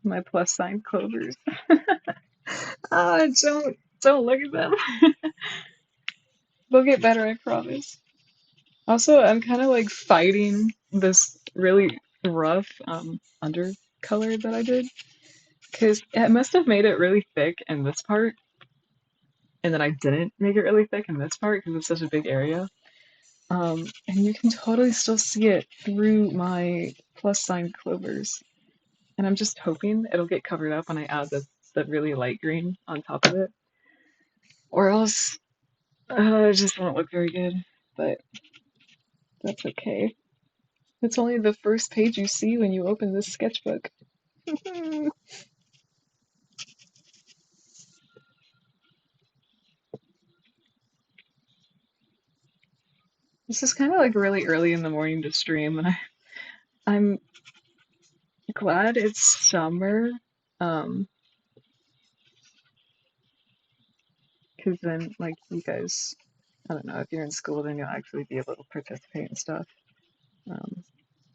My plus sign clovers. Don't look at them. They'll get better, I promise. Also, I'm kind of like fighting this really rough undercolor that I did because it must have made it really thick in this part, and then I didn't make it really thick in this part because it's such a big area. And you can totally still see it through my plus sign clovers. And I'm just hoping it'll get covered up when I add the really light green on top of it. Or else it just won't look very good. But that's okay. It's only the first page you see when you open this sketchbook. This is kind of like really early in the morning to stream, and I'm glad it's summer. Um, because then, like, you guys, I don't know, if you're in school, then you'll actually be able to participate and stuff. Um,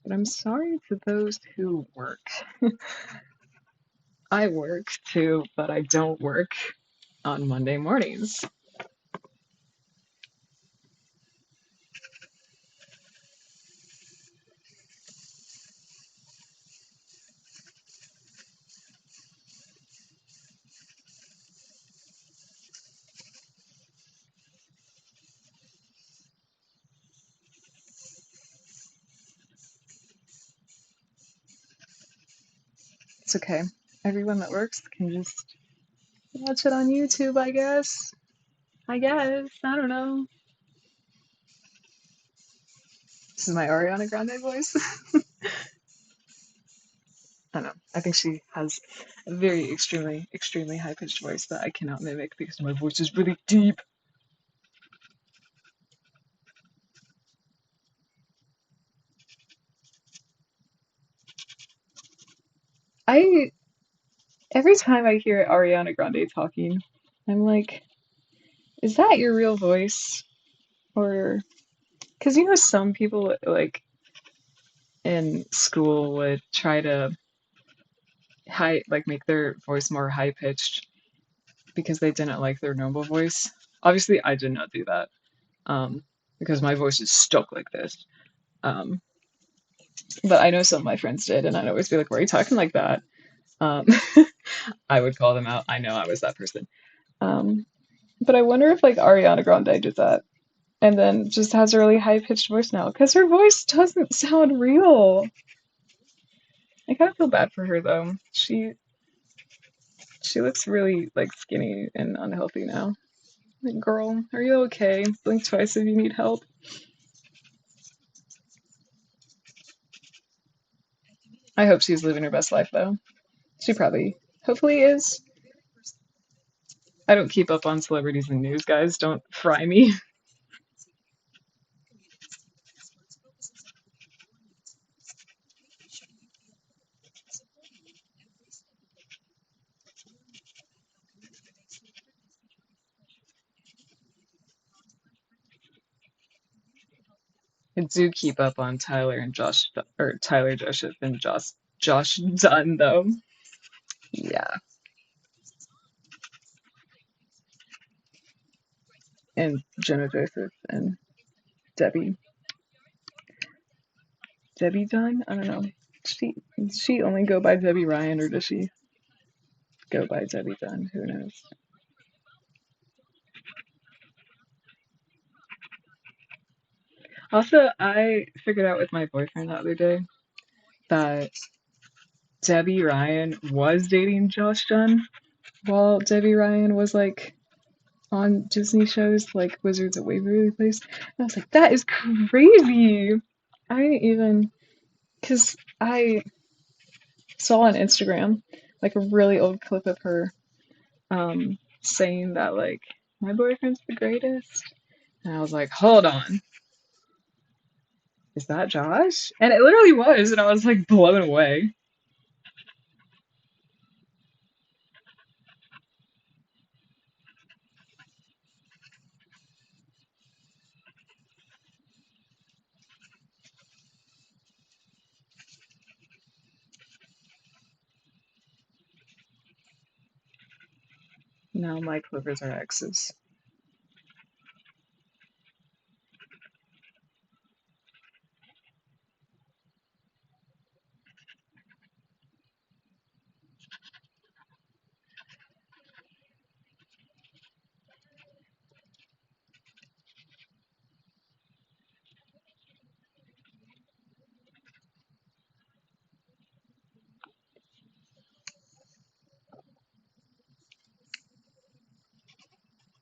but I'm sorry to those who work. I work too, but I don't work on Monday mornings. It's okay. Everyone that works can just watch it on YouTube, I guess. I guess. I don't know. This is my Ariana Grande voice. I don't know. I think she has a very extremely, extremely high pitched voice that I cannot mimic because my voice is really deep. I Every time I hear Ariana Grande talking, I'm like, is that your real voice? Or because you know some people like in school would try to make their voice more high pitched because they didn't like their normal voice. Obviously, I did not do that because my voice is stuck like this. Um, but I know some of my friends did, and I'd always be like, "Why are you talking like that?" Um, I would call them out. I know I was that person. Um, but I wonder if like Ariana Grande did that and then just has a really high pitched voice now because her voice doesn't sound real. I kind of feel bad for her though. She looks really like skinny and unhealthy now. Like, girl, are you okay? Blink twice if you need help. I hope she's living her best life though. She probably, hopefully, is. I don't keep up on celebrities and news, guys. Don't fry me. I do keep up on Tyler and Josh, or Tyler Joseph and Josh Dunn though. Yeah, and Jonah Joseph and Debbie Debbie Dunn. I don't know. She does she only go by Debbie Ryan or does she go by Debbie Dunn? Who knows? Also, I figured out with my boyfriend the other day that Debbie Ryan was dating Josh Dunn while Debbie Ryan was like on Disney shows like Wizards of Waverly Place. And I was like, that is crazy. I didn't even, because I saw on Instagram like a really old clip of her saying that like my boyfriend's the greatest. And I was like, hold on, is that Josh? And it literally was, and I was like blown away. Now my clippers are exes.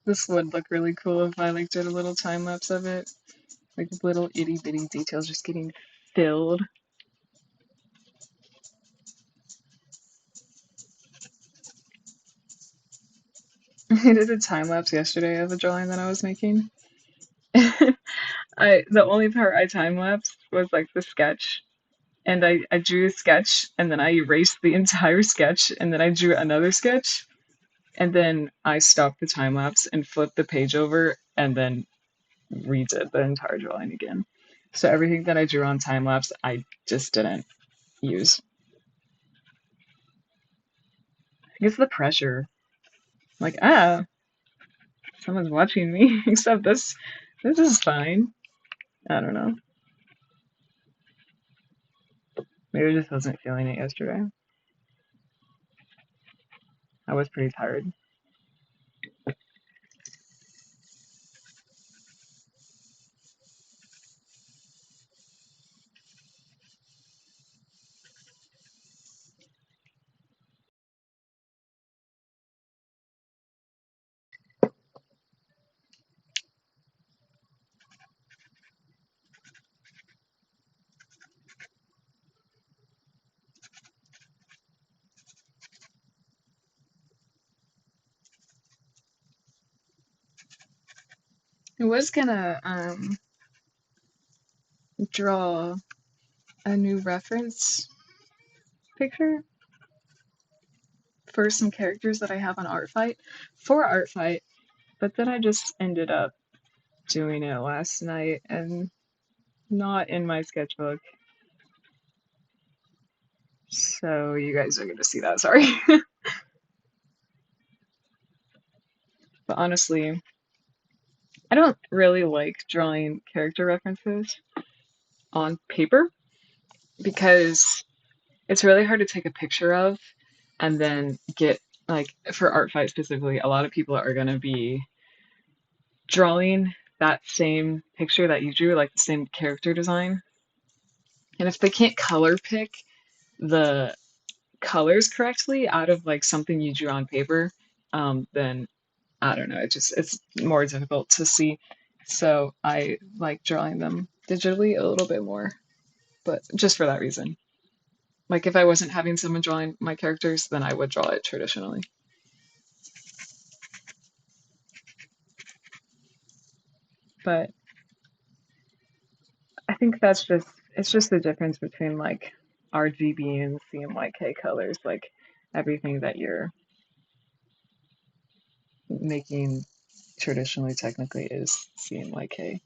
This would look really cool if I like did a little time lapse of it. Like little itty bitty details just getting filled. I did a time lapse yesterday of a drawing that I was making. The only part I time lapsed was like the sketch. And I drew a sketch and then I erased the entire sketch and then I drew another sketch and then I stopped the time lapse and flipped the page over and then redid the entire drawing again. So everything that I drew on time lapse, I just didn't use. I think it's the pressure. Like, someone's watching me, except this is fine. I don't know. Maybe I just wasn't feeling it yesterday. I was pretty tired. I was gonna draw a new reference picture for some characters that I have on Artfight for Artfight, but then I just ended up doing it last night and not in my sketchbook. So you guys are gonna see that, sorry. But honestly, I don't really like drawing character references on paper because it's really hard to take a picture of and then get, like, for Artfight specifically, a lot of people are gonna be drawing that same picture that you drew, like the same character design. And if they can't color pick the colors correctly out of like something you drew on paper, then I don't know, it's more difficult to see. So I like drawing them digitally a little bit more, but just for that reason. Like if I wasn't having someone drawing my characters, then I would draw it traditionally. But I think it's just the difference between like RGB and CMYK colors, like everything that you're making traditionally technically is CMYK.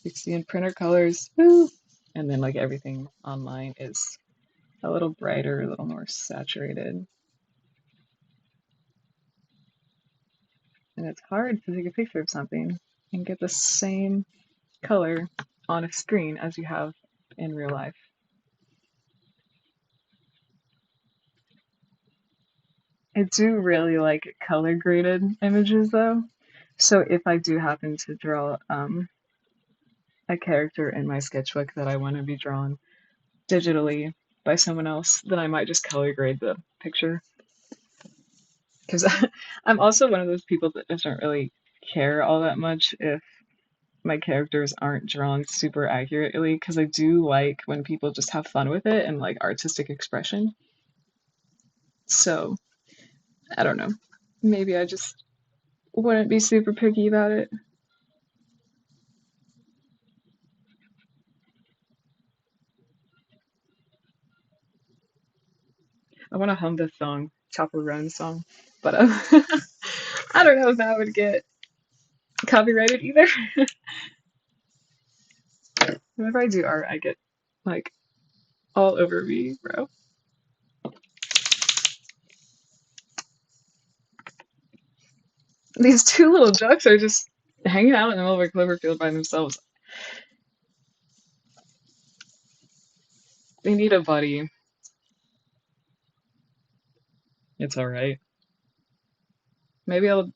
16 printer colors, woo! And then like everything online is a little brighter, a little more saturated. And it's hard to take a picture of something and get the same color on a screen as you have in real life. I do really like color graded images though. So if I do happen to draw a character in my sketchbook that I want to be drawn digitally by someone else, then I might just color grade the picture. Because I'm also one of those people that doesn't really care all that much if my characters aren't drawn super accurately, because I do like when people just have fun with it and like artistic expression. So I don't know. Maybe I just wouldn't be super picky about it. I want to hum this song, Chopper Run song, but I don't know if that would get copyrighted either. Whenever I do art, I get like all over me, bro. These two little ducks are just hanging out in the middle of a clover field by themselves. They need a buddy. It's all right. Maybe I'll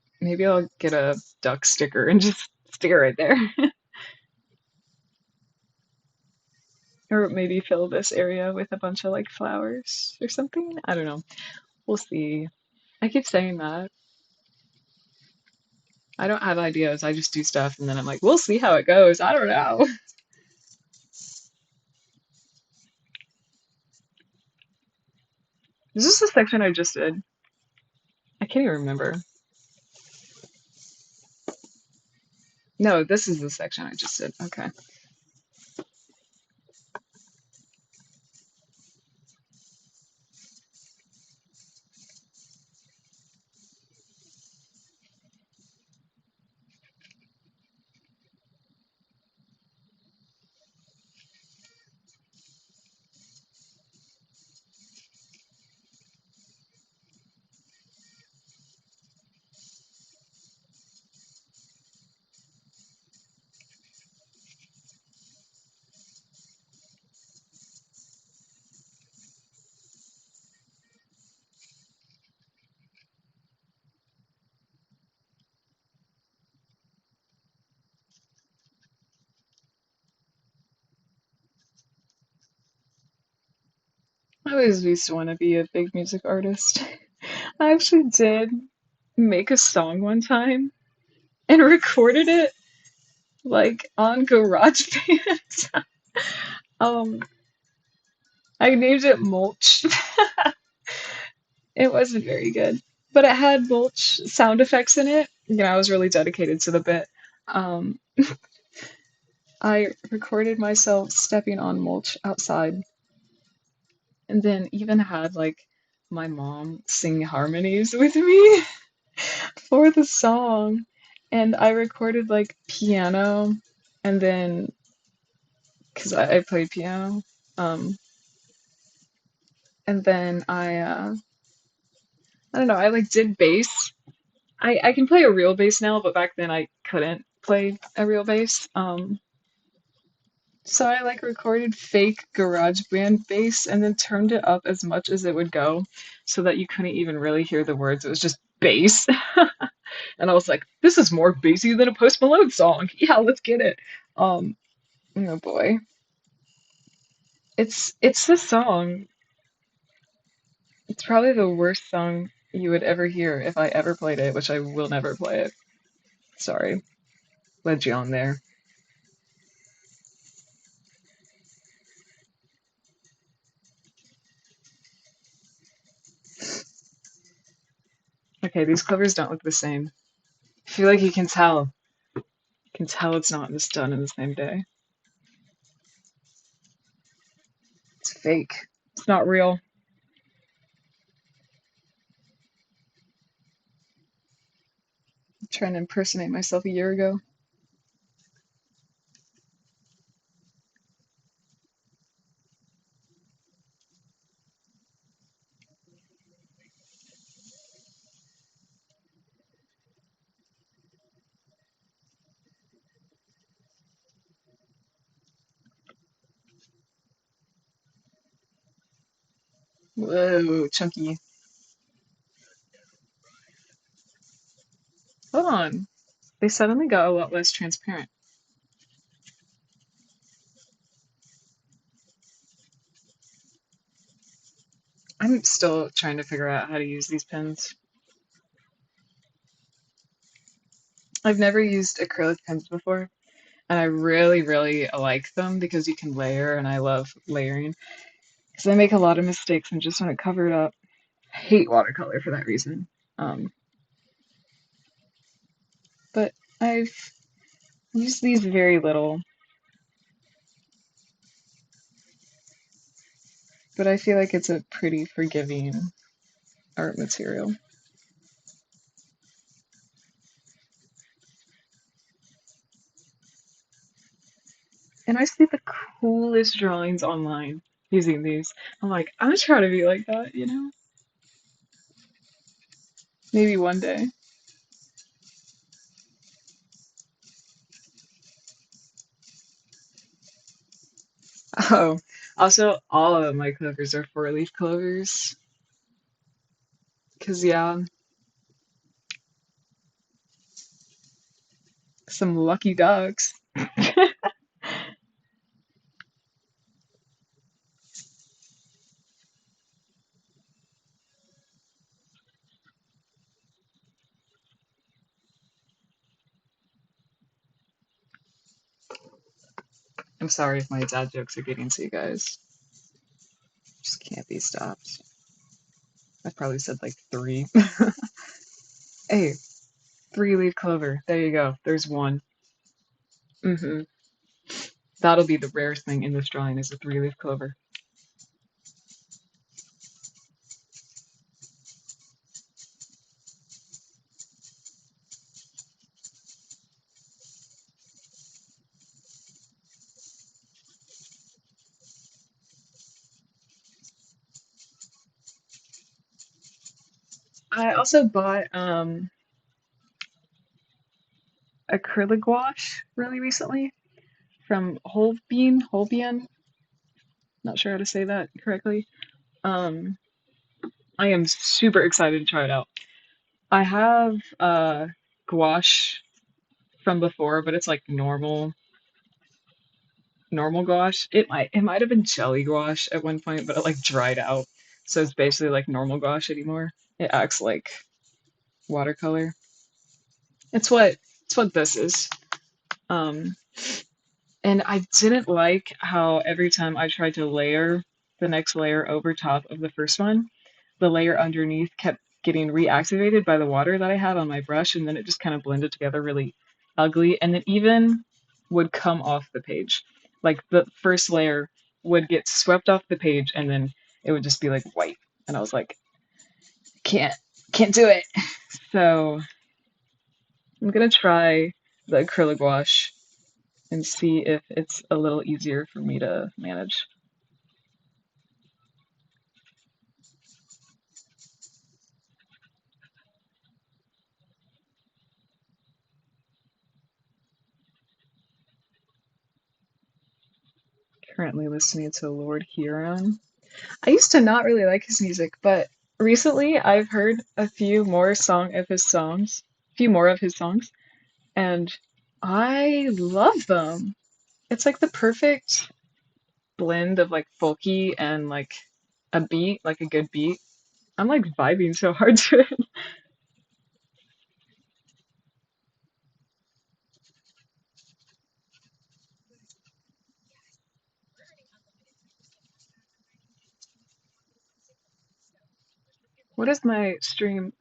get a duck sticker and just stick it right there. Or maybe fill this area with a bunch of like flowers or something. I don't know. We'll see. I keep saying that. I don't have ideas. I just do stuff and then I'm like, we'll see how it goes. I don't know. Is this the section I just did? I can't even remember. No, this is the section I just did. Okay. I always used to want to be a big music artist. I actually did make a song one time and recorded it like on GarageBand. um, I named it Mulch. It wasn't very good, but it had mulch sound effects in it. You know, I was really dedicated to the bit. Um, I recorded myself stepping on mulch outside, and then even had like my mom sing harmonies with me for the song. And I recorded like piano, and then because I played piano, um, and then I don't know, I like did bass. I can play a real bass now, but back then I couldn't play a real bass. So I like recorded fake GarageBand bass and then turned it up as much as it would go so that you couldn't even really hear the words. It was just bass. And I was like, this is more bassy than a Post Malone song. Yeah, let's get it. Um, oh boy. It's the song. It's probably the worst song you would ever hear if I ever played it, which I will never play it. Sorry. Led you on there. Okay, these covers don't look the same. I feel like you can tell. You can tell it's not just done in the same day. It's fake. It's not real. I'm trying to impersonate myself a year ago. Whoa, chunky. Hold on. They suddenly got a lot less transparent. I'm still trying to figure out how to use these pens. I've never used acrylic pens before, and I really, really like them because you can layer, and I love layering. Because I make a lot of mistakes and just want to cover it up. I hate watercolor for that reason. Um, but I've used these very little, but I feel like it's a pretty forgiving art material. And I see the coolest drawings online using these. I'm like, I'm gonna try to be like that, you know? Maybe one day. Oh, also, all of my clovers are four-leaf clovers. Because, yeah, some lucky ducks. I'm sorry if my dad jokes are getting to you guys. Just can't be stopped. I probably said like three. Hey, three-leaf clover. There you go. There's one. Hmm. That'll be the rarest thing in this drawing is a three-leaf clover. I also bought acrylic gouache really recently from Holbein. Not sure how to say that correctly. Um, I am super excited to try it out. I have gouache from before, but it's like normal gouache. It might have been jelly gouache at one point, but it like dried out. So it's basically like normal gouache anymore. It acts like watercolor. It's what it's what this is. Um, and I didn't like how every time I tried to layer the next layer over top of the first one, the layer underneath kept getting reactivated by the water that I had on my brush, and then it just kind of blended together really ugly, and it even would come off the page. Like the first layer would get swept off the page, and then it would just be like white. And I was like, can't, can't do it. So I'm gonna try the acrylic wash and see if it's a little easier for me to manage. Currently listening to Lord Huron. I used to not really like his music, but recently I've heard a few more of his songs, and I love them. It's like the perfect blend of like folky and like a beat, like a good beat. I'm like vibing so hard to it. What is my stream?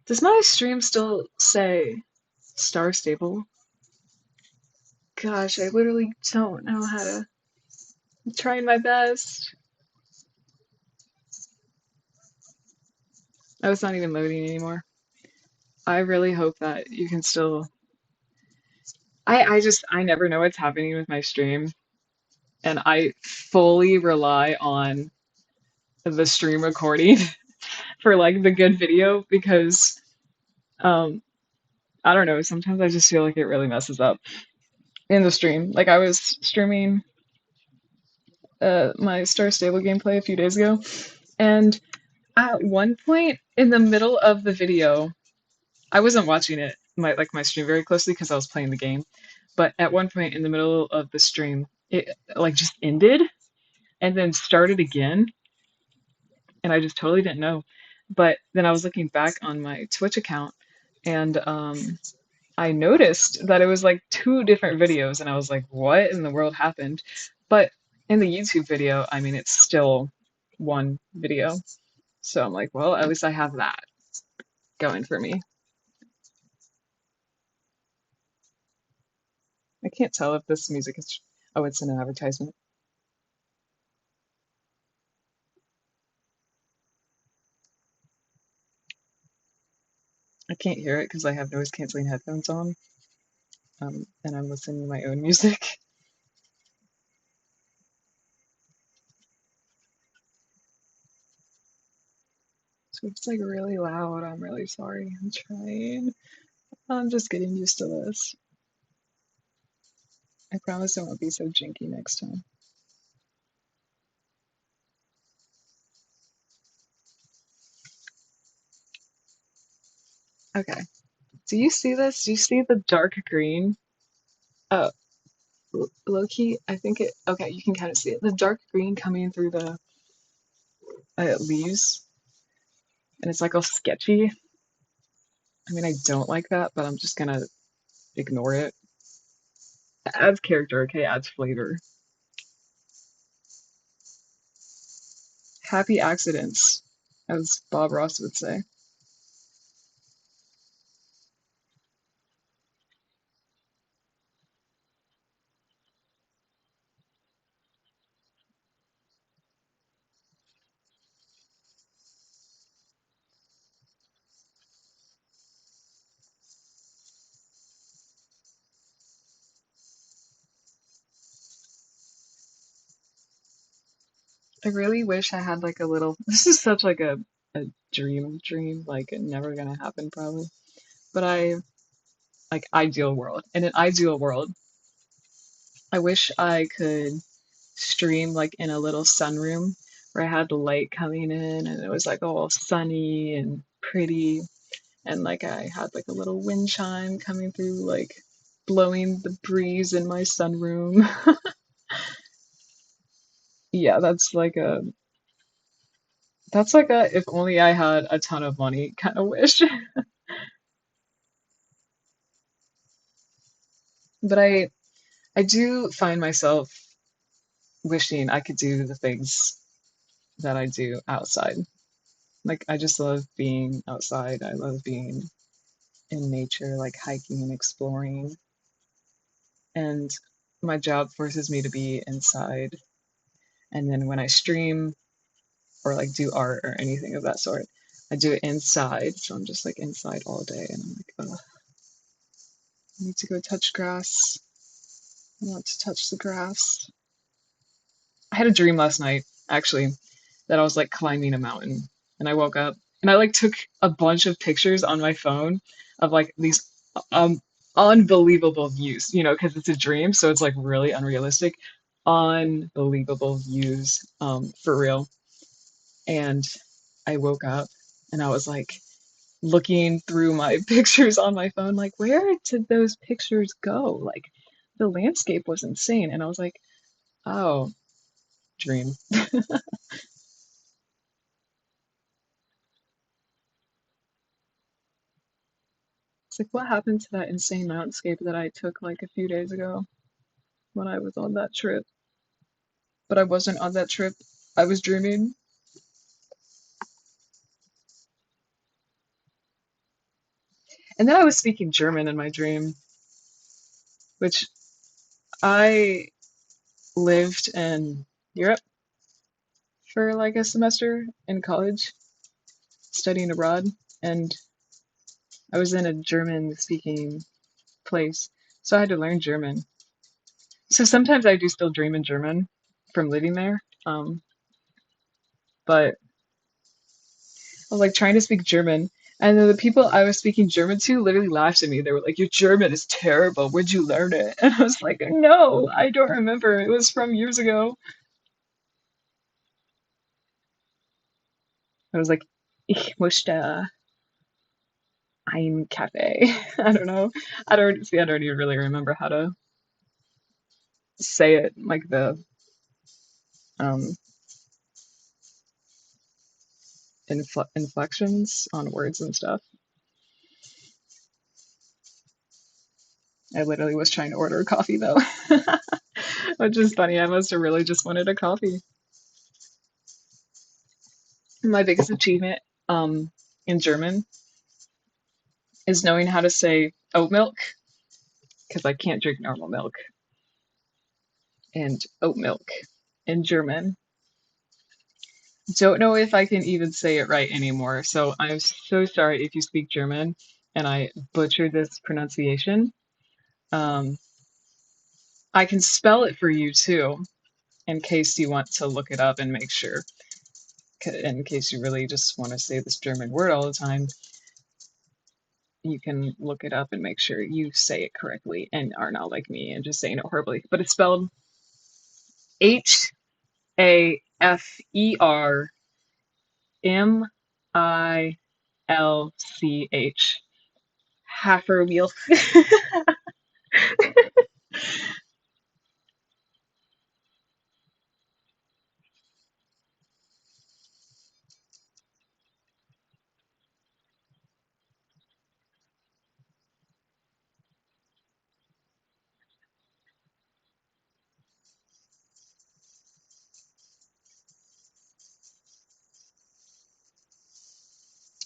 Does my stream still say Star Stable? Gosh, I literally don't know how to. I'm trying my best. Oh, it's not even loading anymore. I really hope that you can still. I never know what's happening with my stream, and I fully rely on the stream recording for like the good video because um I don't know, sometimes I just feel like it really messes up in the stream. Like I was streaming my Star Stable gameplay a few days ago, and at one point in the middle of the video, I wasn't watching my stream very closely because I was playing the game. But at one point in the middle of the stream, it like just ended and then started again, and I just totally didn't know. But then I was looking back on my Twitch account, and I noticed that it was like two different videos, and I was like, "What in the world happened?" But in the YouTube video, I mean, it's still one video, so I'm like, "Well, at least I have that going for me." I can't tell if this music is. Oh, it's an advertisement. I can't hear it because I have noise canceling headphones on, and I'm listening to my own music. So if it's like really loud, I'm really sorry. I'm trying. I'm just getting used to this. I promise it won't be so jinky next time. Okay. Do you see this? Do you see the dark green? Oh, low key, I think it. Okay, you can kind of see it. The dark green coming through the leaves, and it's like all sketchy. I mean, I don't like that, but I'm just gonna ignore it. It adds character, okay? Adds flavor. Happy accidents, as Bob Ross would say. I really wish I had like a little, this is such like a dream, like it never gonna happen probably. But like ideal world. In an ideal world, I wish I could stream like in a little sunroom where I had the light coming in and it was like all sunny and pretty, and like I had like a little wind chime coming through, like blowing the breeze in my sunroom. Yeah, that's like a if only I had a ton of money kind of wish. But I do find myself wishing I could do the things that I do outside. Like I just love being outside. I love being in nature, like hiking and exploring. And my job forces me to be inside. And then when I stream or like do art or anything of that sort, I do it inside. So I'm just like inside all day and I'm like, oh, I need to go touch grass. I want to touch the grass. I had a dream last night, actually, that I was like climbing a mountain. And I woke up and I like took a bunch of pictures on my phone of like these um unbelievable views, because it's a dream, so it's like really unrealistic. Unbelievable views, for real. And I woke up and I was like looking through my pictures on my phone, like, where did those pictures go? Like, the landscape was insane. And I was like, oh, dream. It's like, what happened to that insane landscape that I took like a few days ago when I was on that trip? But I wasn't on that trip. I was dreaming. And then I was speaking German in my dream, which I lived in Europe for like a semester in college, studying abroad. And I was in a German speaking place. So I had to learn German. So sometimes I do still dream in German from living there. But I was like trying to speak German. And then the people I was speaking German to literally laughed at me. They were like, your German is terrible. Where'd you learn it? And I was like, no, I don't remember. It was from years ago. I was like, ich möchte ein Kaffee. I don't know. I don't even really remember how to say it, like the um inflections on words and stuff. I literally was trying to order a coffee though, which is funny. I must have really just wanted a coffee. My biggest achievement in German is knowing how to say oat milk because I can't drink normal milk, and oat milk in German. Don't know if I can even say it right anymore. So I'm so sorry if you speak German and I butchered this pronunciation. Um, I can spell it for you too, in case you want to look it up and make sure. In case you really just want to say this German word all the time, you can look it up and make sure you say it correctly and are not like me and just saying it horribly. But it's spelled Hafermilch. Hafermilch.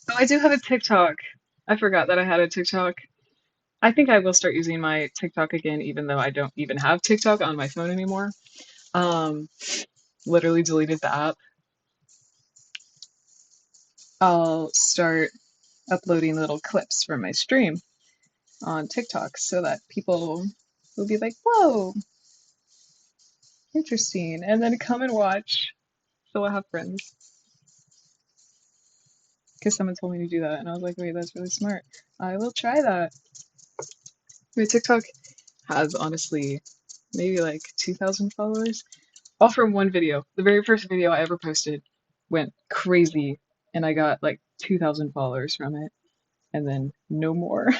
Oh, I do have a TikTok. I forgot that I had a TikTok. I think I will start using my TikTok again, even though I don't even have TikTok on my phone anymore. Um, Literally deleted the app. I'll start uploading little clips from my stream on TikTok so that people will be like, whoa, interesting, and then come and watch. still have friends. Because someone told me to do that, and I was like, wait, that's really smart. I will try that. My TikTok has honestly maybe like 2,000 followers, all from one video. The very first video I ever posted went crazy, and I got like 2,000 followers from it, and then no more.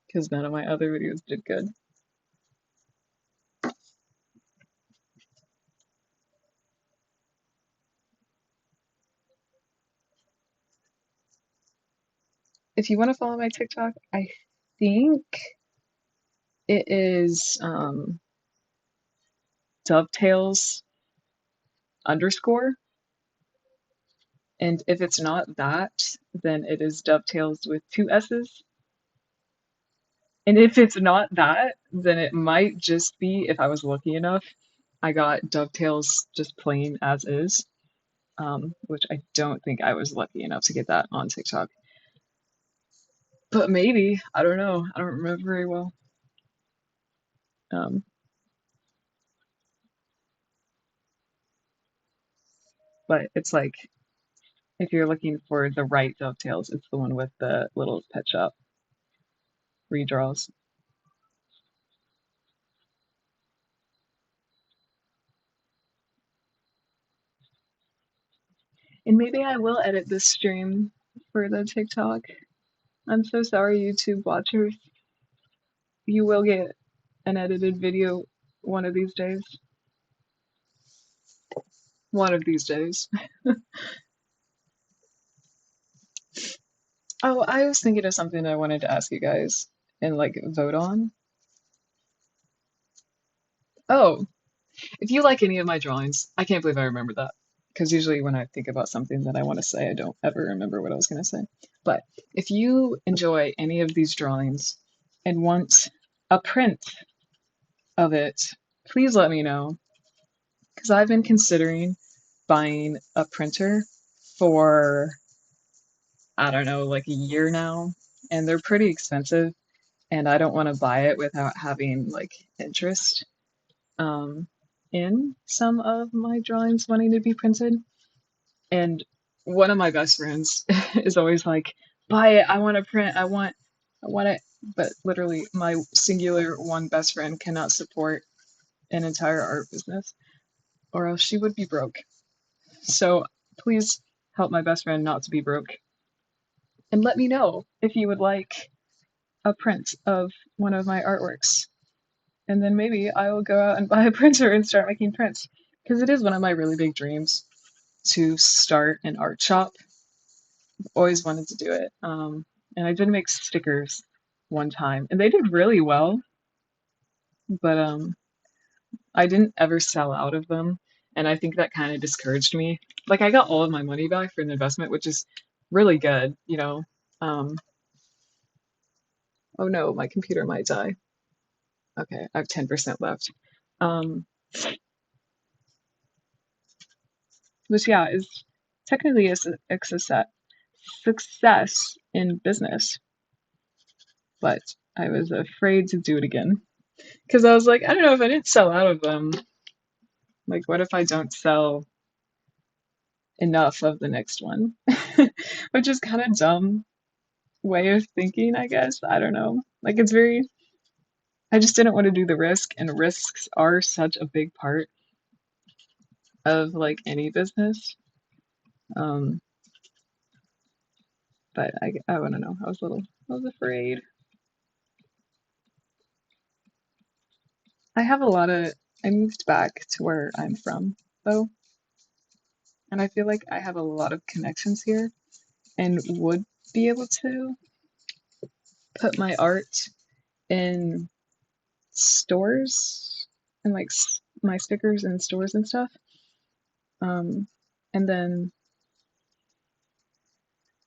Because none of my other videos did good. If you want to follow my TikTok, I think it is Dovetales underscore. And if it's not that, then it is Dovetails with two S's. And if it's not that, then it might just be, if I was lucky enough, I got Dovetails just plain as is, which I don't think I was lucky enough to get that on TikTok. But maybe, I don't know. I don't remember very well. Um, but it's like, if you're looking for the right Dovetails, it's the one with the little pet shop redraws. And maybe I will edit this stream for the TikTok. I'm so sorry, YouTube watchers. You will get an edited video one of these days. One of these days. Oh, I was thinking of something I wanted to ask you guys and like vote on. Oh, if you like any of my drawings, I can't believe I remember that. Because usually when I think about something that I want to say, I don't ever remember what I was going to say. But if you enjoy any of these drawings and want a print of it, please let me know. Because I've been considering buying a printer for, I don't know, like a year now. And they're pretty expensive. And I don't want to buy it without having like interest um, in some of my drawings wanting to be printed. And one of my best friends is always like, "Buy it! I want to print! I want it!" But literally, my singular one best friend cannot support an entire art business, or else she would be broke. So please help my best friend not to be broke, and let me know if you would like a print of one of my artworks. And then maybe I will go out and buy a printer and start making prints. Because it is one of my really big dreams to start an art shop. I've always wanted to do it. And I did make stickers one time, and they did really well, but I didn't ever sell out of them. And I think that kind of discouraged me. Like, I got all of my money back for an investment, which is really good, you know. Um, oh no, my computer might die. Okay, I have 10% left. Um, which yeah is technically a success in business, but I was afraid to do it again because I was like, I don't know if I didn't sell out of them. Like, what if I don't sell enough of the next one? Which is kind of dumb way of thinking, I guess. I don't know. Like, it's very. I just didn't want to do the risk, and risks are such a big part of like any business. Um, but I don't know. I was afraid. I have a lot of. I moved back to where I'm from, though, and I feel like I have a lot of connections here and would be able to put my art in stores and like my stickers in stores and stuff. Um, and then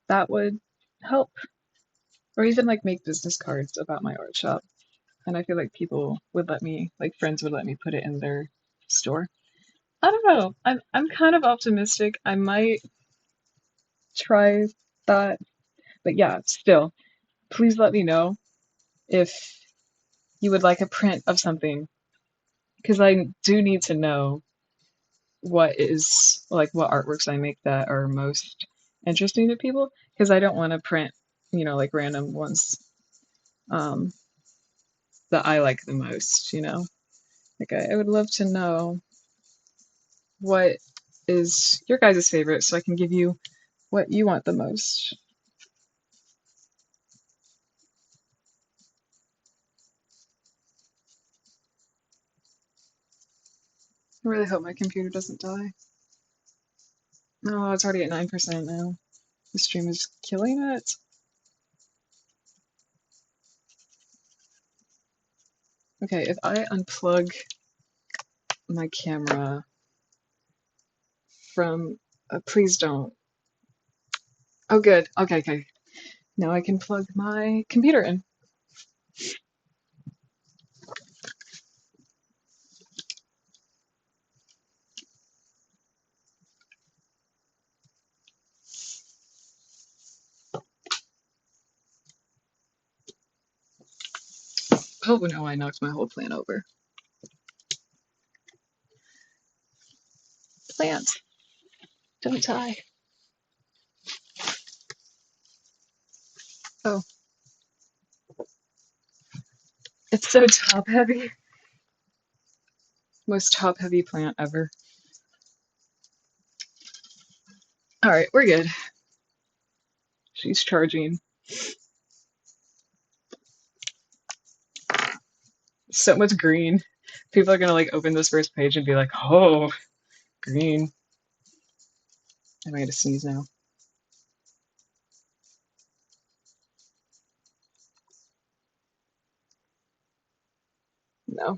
that would help, or even like make business cards about my art shop. And I feel like people would let me, like friends would let me put it in their store. I don't know. I'm kind of optimistic. I might try that. But yeah, still, please let me know if you would like a print of something because I do need to know what is like what artworks I make that are most interesting to people, because I don't want to print, like random ones um, that I like the most. Like I would love to know what is your guys' favorite so I can give you what you want the most. I really hope my computer doesn't die. No, it's already at 9% now. The stream is killing it. Okay, if I unplug my camera from, please don't. Oh, good. Okay, okay. Now I can plug my computer in. Oh no, I knocked my whole plant over. Plant, don't die. Oh, it's so top heavy. Most top heavy plant ever. All right, we're good. She's charging. So much green. People are gonna like open this first page and be like, oh, green. Am I gonna sneeze now? No.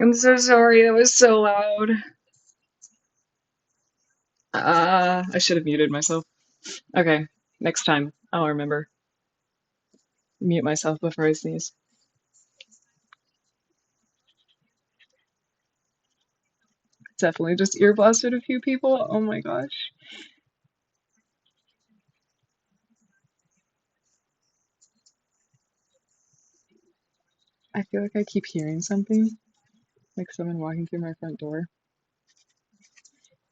I'm so sorry, that was so loud. I should have muted myself. Okay, next time I'll remember. Mute myself before I sneeze. Definitely just ear blasted a few people. Oh my gosh. I feel like I keep hearing something, like someone walking through my front door.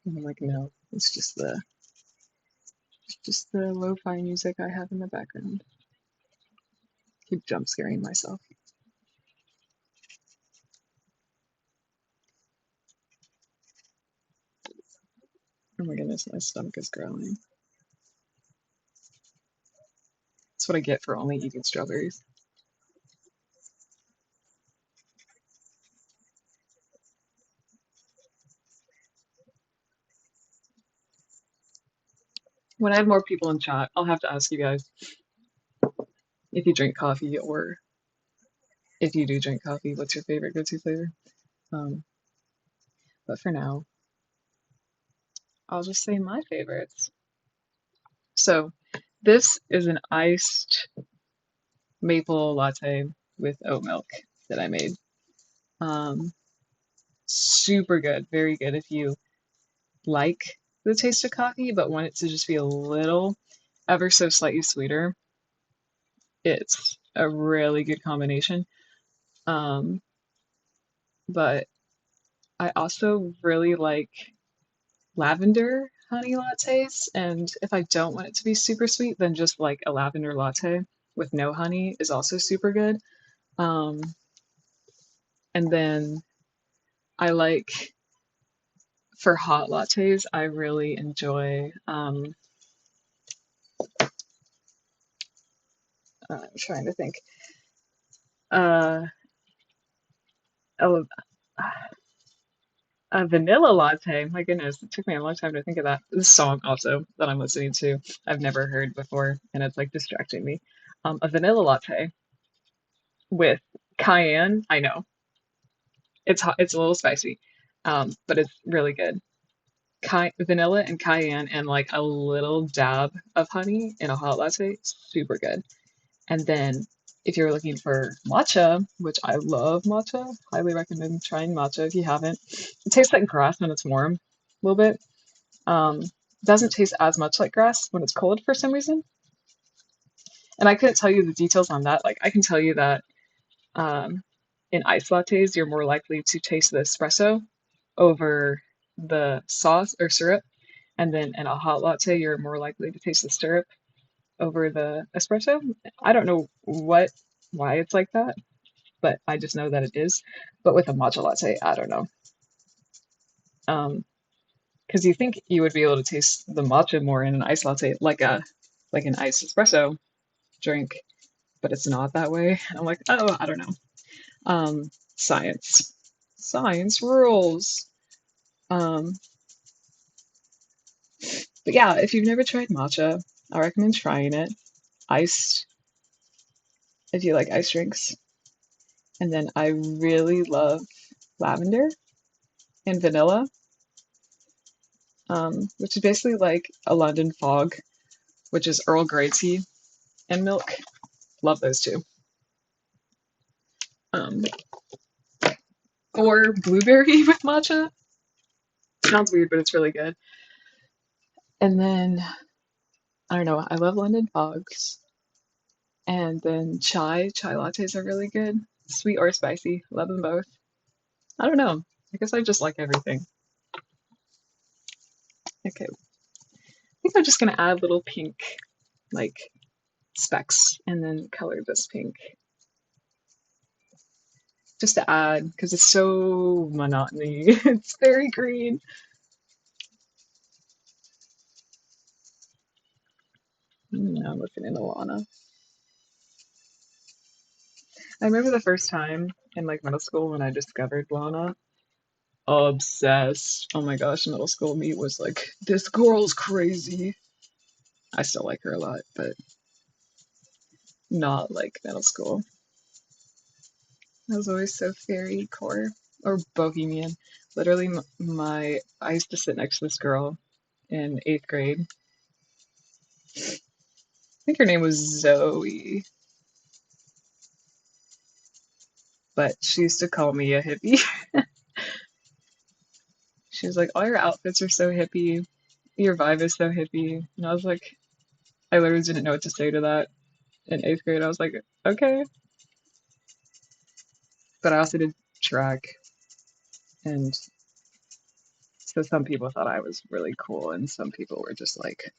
And I'm like, no, it's just the lo-fi music I have in the background. Keep jump scaring myself. Oh my goodness, my stomach is growling. That's what I get for only eating strawberries. When I have more people in chat, I'll have to ask you guys if you drink coffee, or if you do drink coffee, what's your favorite go-to flavor? Um, but for now, I'll just say my favorites. So this is an iced maple latte with oat milk that I made. Um, Super good, very good if you like the taste of coffee but want it to just be a little ever so slightly sweeter. It's a really good combination. Um, but I also really like lavender honey lattes, and if I don't want it to be super sweet, then just like a lavender latte with no honey is also super good. Um, and then I like, for hot lattes, I really enjoy, I'm trying to think, uh, a, a vanilla latte. My goodness, it took me a long time to think of that. This song also that I'm listening to, I've never heard before, and it's like distracting me. A vanilla latte with cayenne. I know it's hot, it's a little spicy, but it's really good. Vanilla and cayenne and like a little dab of honey in a hot latte, super good. And then if you're looking for matcha, which I love matcha, highly recommend trying matcha if you haven't. It tastes like grass when it's warm, a little bit. Doesn't taste as much like grass when it's cold for some reason. And I couldn't tell you the details on that. Like I can tell you that um, in ice lattes, you're more likely to taste the espresso over the sauce or syrup. And then in a hot latte, you're more likely to taste the syrup over the espresso. I don't know why it's like that, but I just know that it is. But with a matcha latte, I don't know. Because you think you would be able to taste the matcha more in an ice latte, like an iced espresso drink, but it's not that way. I'm like, oh, I don't know. Science, science rules. Um, but yeah, if you've never tried matcha, I recommend trying it. Iced, if you like ice drinks. And then I really love lavender and vanilla, which is basically like a London fog, which is Earl Grey tea and milk. Love those two. Um, or blueberry with matcha. Sounds weird, but it's really good. And then, I don't know, I love London fogs. And then chai lattes are really good. Sweet or spicy. Love them both. I don't know. I guess I just like everything. Okay. I think I'm just gonna add little pink, like, specks and then color this pink. Just to add, because it's so monotony. It's very green. I'm looking into Lana. I remember the first time in like middle school when I discovered Lana. Obsessed. Oh my gosh, middle school me was like, this girl's crazy. I still like her a lot, but not like middle school. I was always so fairy core or bohemian. Literally, I used to sit next to this girl in 8th grade. I think her name was Zoe, but she used to call me a hippie. She was like, all your outfits are so hippie. Your vibe is so hippie. And I was like, I literally didn't know what to say to that in 8th grade. I was like, okay. But I also did track, and so some people thought I was really cool, and some people were just like,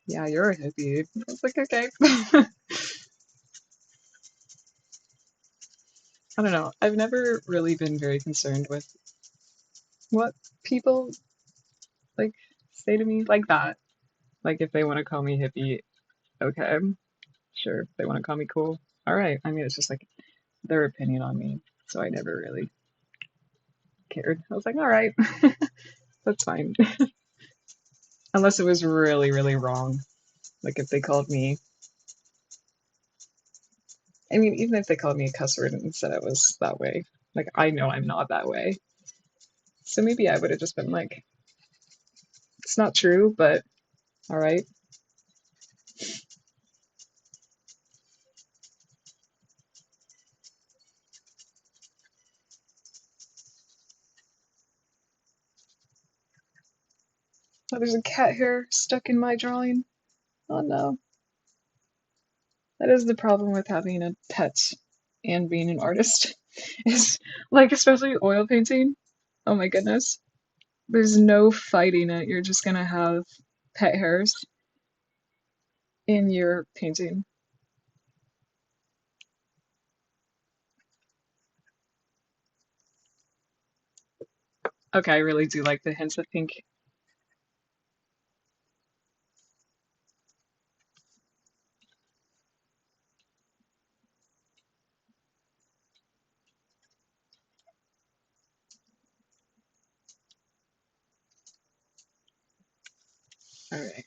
yeah, you're a hippie. I was like, okay. I don't know. I've never really been very concerned with what people like say to me like that. Like if they want to call me hippie, okay, sure. If they want to call me cool, all right. I mean, it's just like their opinion on me, so I never really cared. I was like, all right, that's fine. Unless it was really, really wrong. Like if they called me, I mean, even if they called me a cuss word and said it was that way, like I know I'm not that way. So maybe I would have just been like, it's not true, but all right. Oh, there's a cat hair stuck in my drawing. Oh no. That is the problem with having a pet and being an artist. Is like especially oil painting. Oh my goodness. There's no fighting it. You're just gonna have pet hairs in your painting. Okay, I really do like the hints of pink. Alright.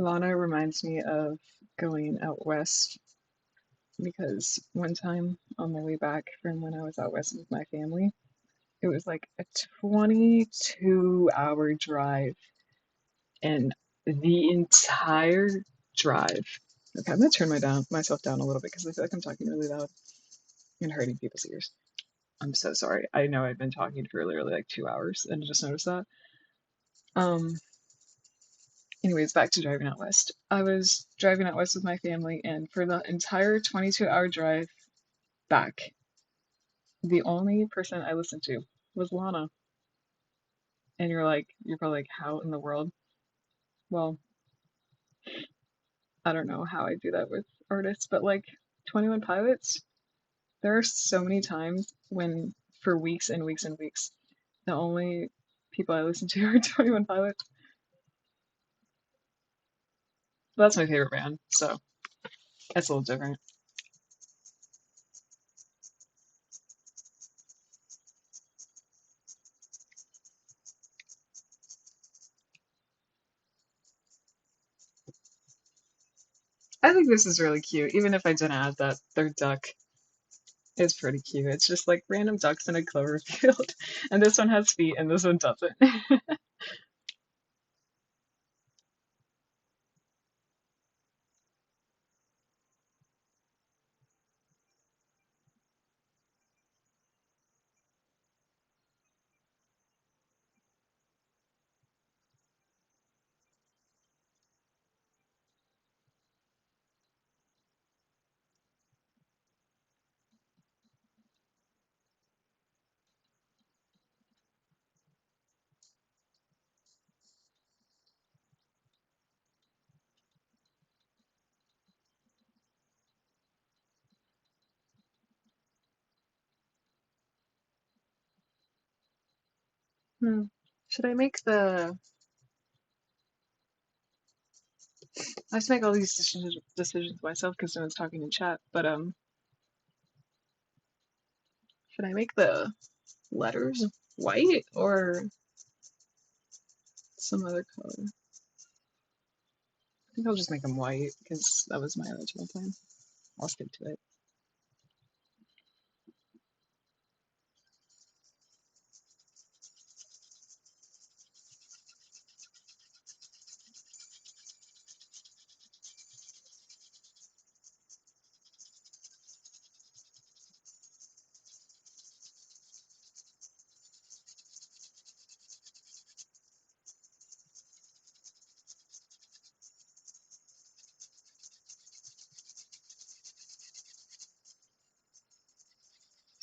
Lana reminds me of going out west because one time on my way back from when I was out west with my family, it was like a 22-hour drive, and the entire drive. Okay, I'm gonna turn myself down a little bit because I feel like I'm talking really loud and hurting people's ears. I'm so sorry. I know I've been talking for literally like 2 hours and I just noticed that. Um, Anyways, back to driving out west. I was driving out west with my family, and for the entire 22-hour drive back, the only person I listened to was Lana. And you're probably like, how in the world? Well, I don't know how I do that with artists, but like 21 Pilots, there are so many times when, for weeks and weeks and weeks, the only people I listen to are 21 Pilots. But that's my favorite band, so that's a little different. I think this is really cute, even if I didn't add that third duck. It's pretty cute. It's just like random ducks in a clover field. And this one has feet and this one doesn't. Hmm. Should I make the... I have to make all these decisions myself because no one's talking in chat, but should I make the letters white or some other color? I think I'll just make them white because that was my original plan. I'll stick to it.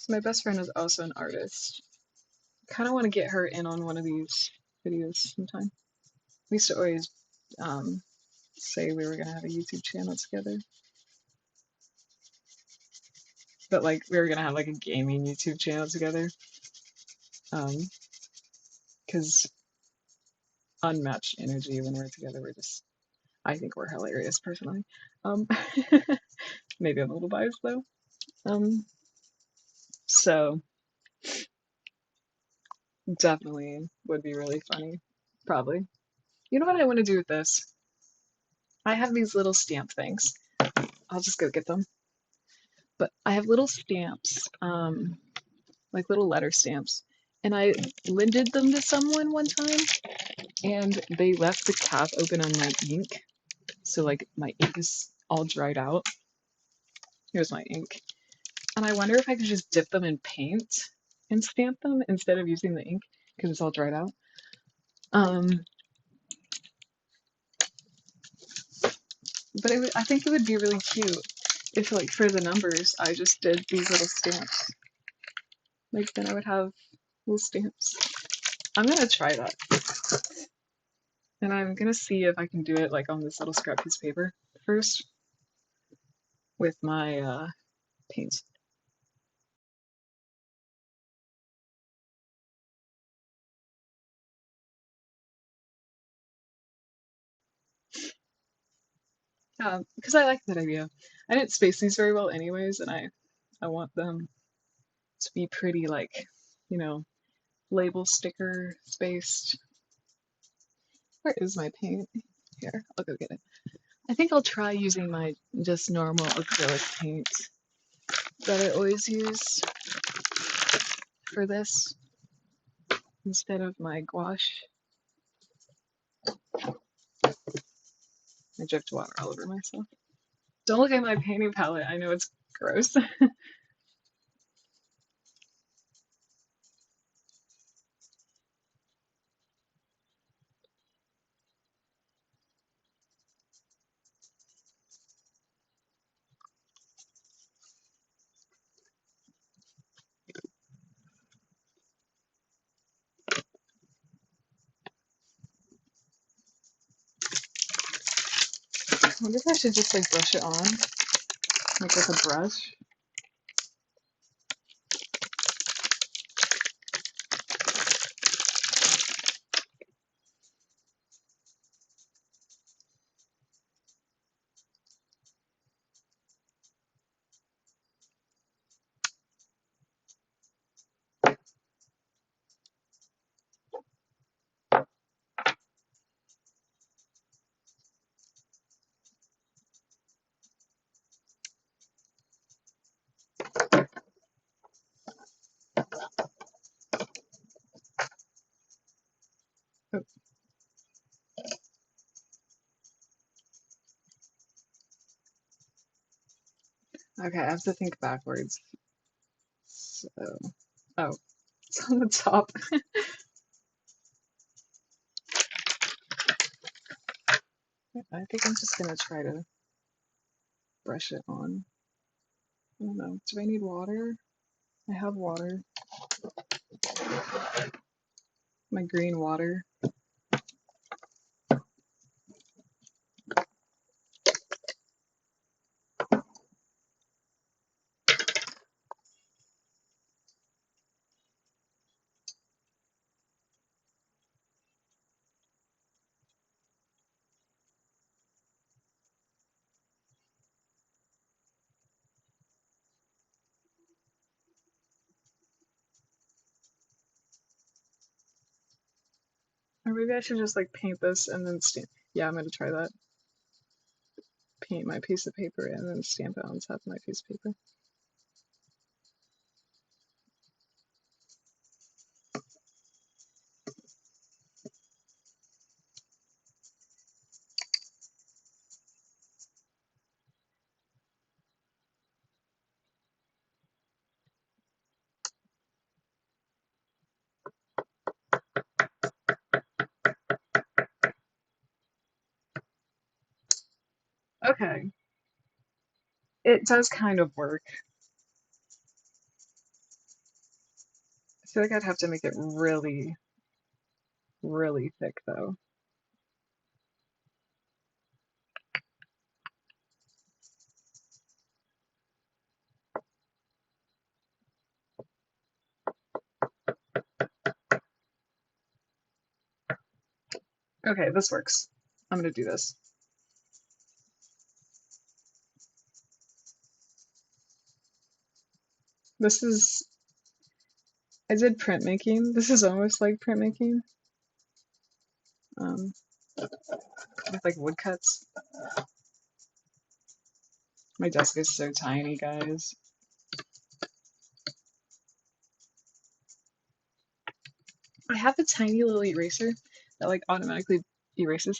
So my best friend is also an artist. Kind of want to get her in on one of these videos sometime. We used to always um, say we were gonna have a YouTube channel together, but like we were gonna have like a gaming YouTube channel together, because unmatched energy when we're together. We're just, I think we're hilarious personally. Um, maybe I'm a little biased though. Um, so definitely would be really funny. Probably. You know what I want to do with this? I have these little stamp things. I'll just go get them. But I have little stamps, like little letter stamps. And I lended them to someone one time, and they left the cap open on my ink. So like my ink is all dried out. Here's my ink. And I wonder if I could just dip them in paint and stamp them instead of using the ink because it's all dried out. Um, but I think it would be really cute if, like, for the numbers, I just did these little stamps. Like, then I would have little stamps. I'm gonna try that. And I'm gonna see if I can do it, like, on this little scrap piece of paper first with my paints. Because I like that idea. I didn't space these very well anyways, and I want them to be pretty, like, you know, label sticker spaced. Where is my paint? Here, I'll go get it. think I'll try using my just normal acrylic paint that I always use for this instead of my gouache. I dripped water all over myself. Don't look at my painting palette. I know it's gross. I wonder if I should just like brush it on, like with a brush. Oh, okay, I have to think backwards. So, oh, it's on the top. I think I'm just gonna try to brush it on. I don't know. Do I need water? I have water. My green water. Or maybe I should just like paint this and then stamp. Yeah, I'm gonna try that. Paint my piece of paper and then stamp it on top of my piece of paper. Okay. It does kind of work. I feel like I'd have to make it really, really thick though. Okay, this works. I'm gonna do this. This is, I did printmaking. This is almost like printmaking. With like woodcuts. My desk is so tiny, guys. I have a tiny little eraser that like automatically erases.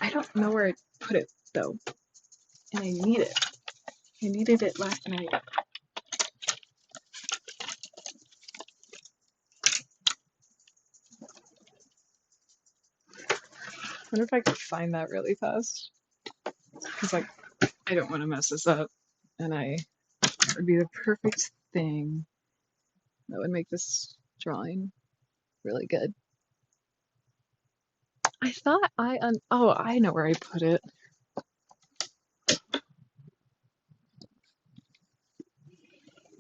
I don't know where I put it though, and I need it. I needed it last night. I wonder if I could find that really fast. Because like, I don't want to mess this up, and it would be the perfect thing that would make this drawing really good. I thought oh, I know where I put it.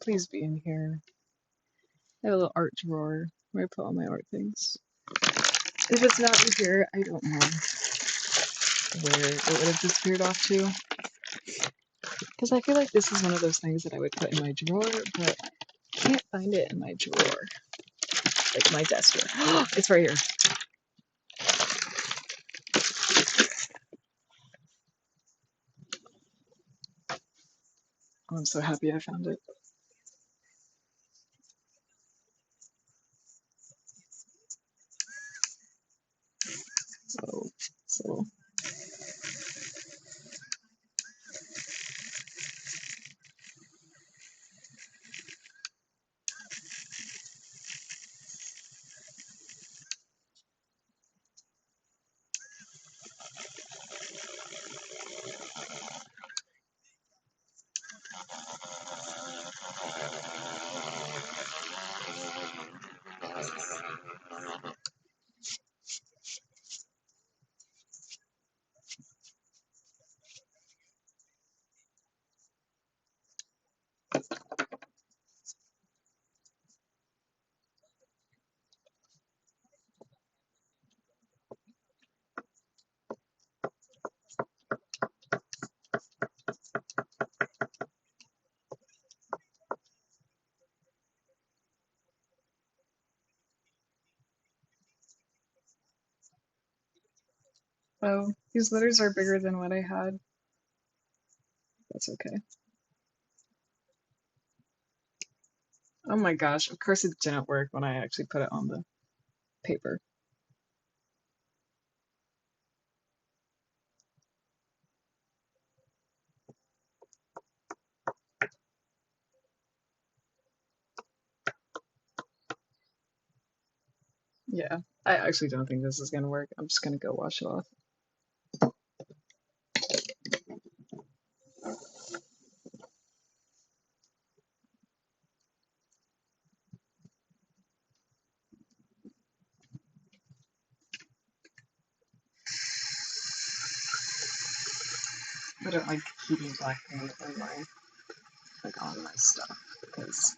Please be in here. I have a little art drawer where I put all my art things. If it's not in here, I don't know where it would have disappeared off to. Because I feel like this is one of those things that I would put in my drawer, but I can't find it in my drawer. Like my desk drawer. It's right here. Oh, I'm so happy I found it. So oh, these letters are bigger than what I had. That's okay. Oh my gosh, of course it didn't work when I actually put it on the paper. Yeah, I actually don't think this is gonna work. I'm just gonna go wash it off. I don't like keeping black paint on my stuff because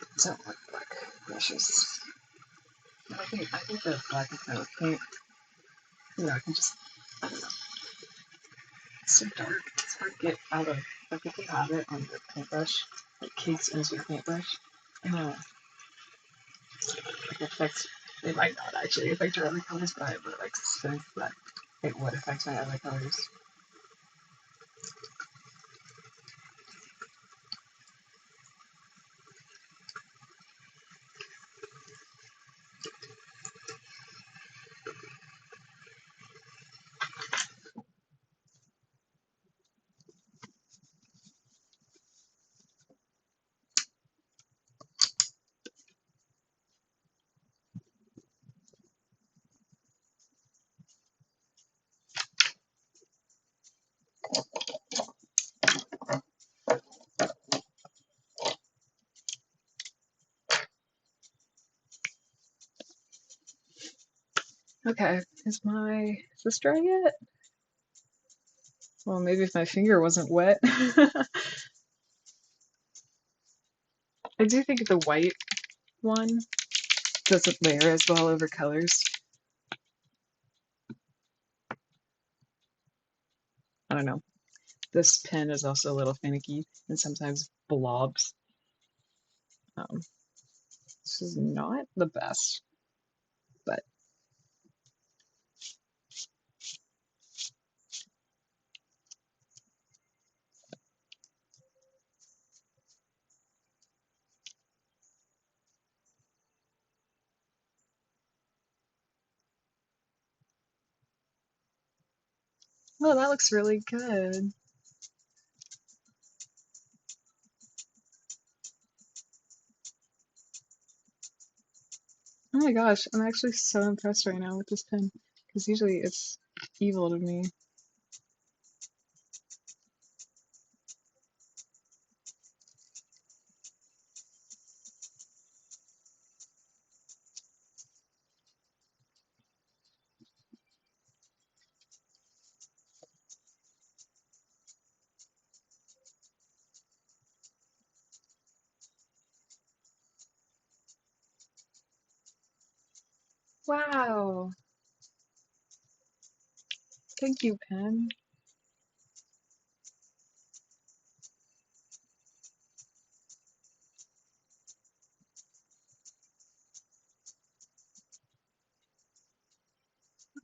I don't like black brushes. I think the black acrylic paint, I can just, I don't know, it's so dark. It's hard to get out of. Like if you have it on your paintbrush, it cakes into your paintbrush. Uh, it affects. It might not actually affect your other colors, but I really like to think that it would affect my other colors. Okay, is this dry yet? Well, maybe if my finger wasn't wet. I do think the white one doesn't layer as well over colors. I don't know. This pen is also a little finicky and sometimes blobs. This is not the best, but oh, that looks really good. Oh my gosh, I'm actually so impressed right now with this pen because usually it's evil to me. Wow, thank you, pen.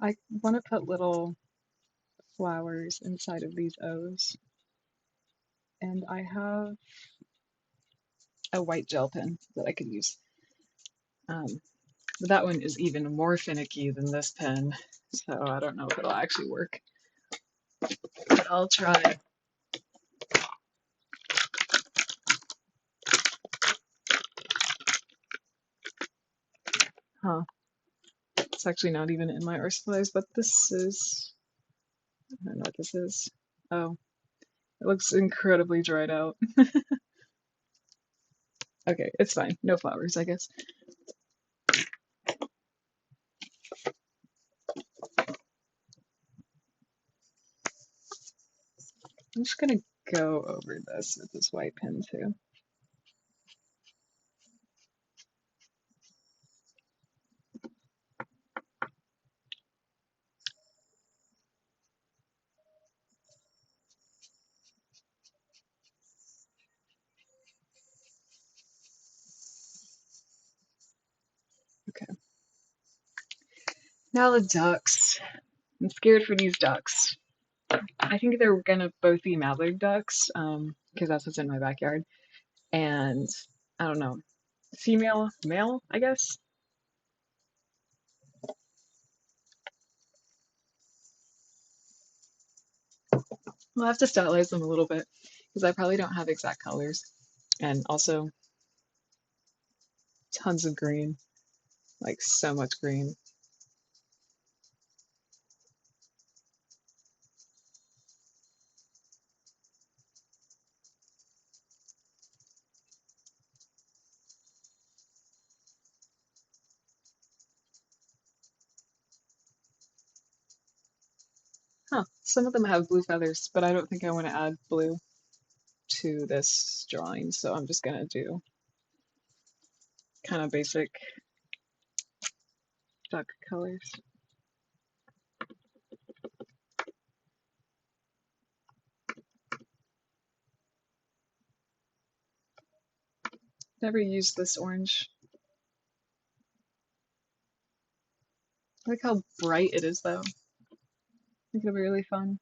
I want to put little flowers inside of these O's. and I have a white gel pen that I could use. But that one is even more finicky than this pen, so I don't know if it'll actually work. But I'll try. Huh. It's actually not even in my art supplies, but this is. I don't know what this is. Oh, it looks incredibly dried out. Okay, it's fine. No flowers, I guess. I'm just gonna go over this with this white pen too. Okay. Now the ducks. I'm scared for these ducks. I think they're gonna both be mallard ducks, because that's what's in my backyard. And I don't know, female, male, I guess. We'll have to stylize them a little bit because I probably don't have exact colors. And also tons of green, like so much green. Huh, some of them have blue feathers, but I don't think I want to add blue to this drawing, so I'm just gonna do kind of basic duck colors. Never used this orange. I like how bright it is though. I think it'll be really fun.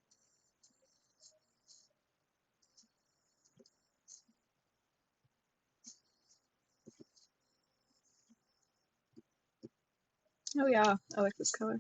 Oh yeah, I like this color.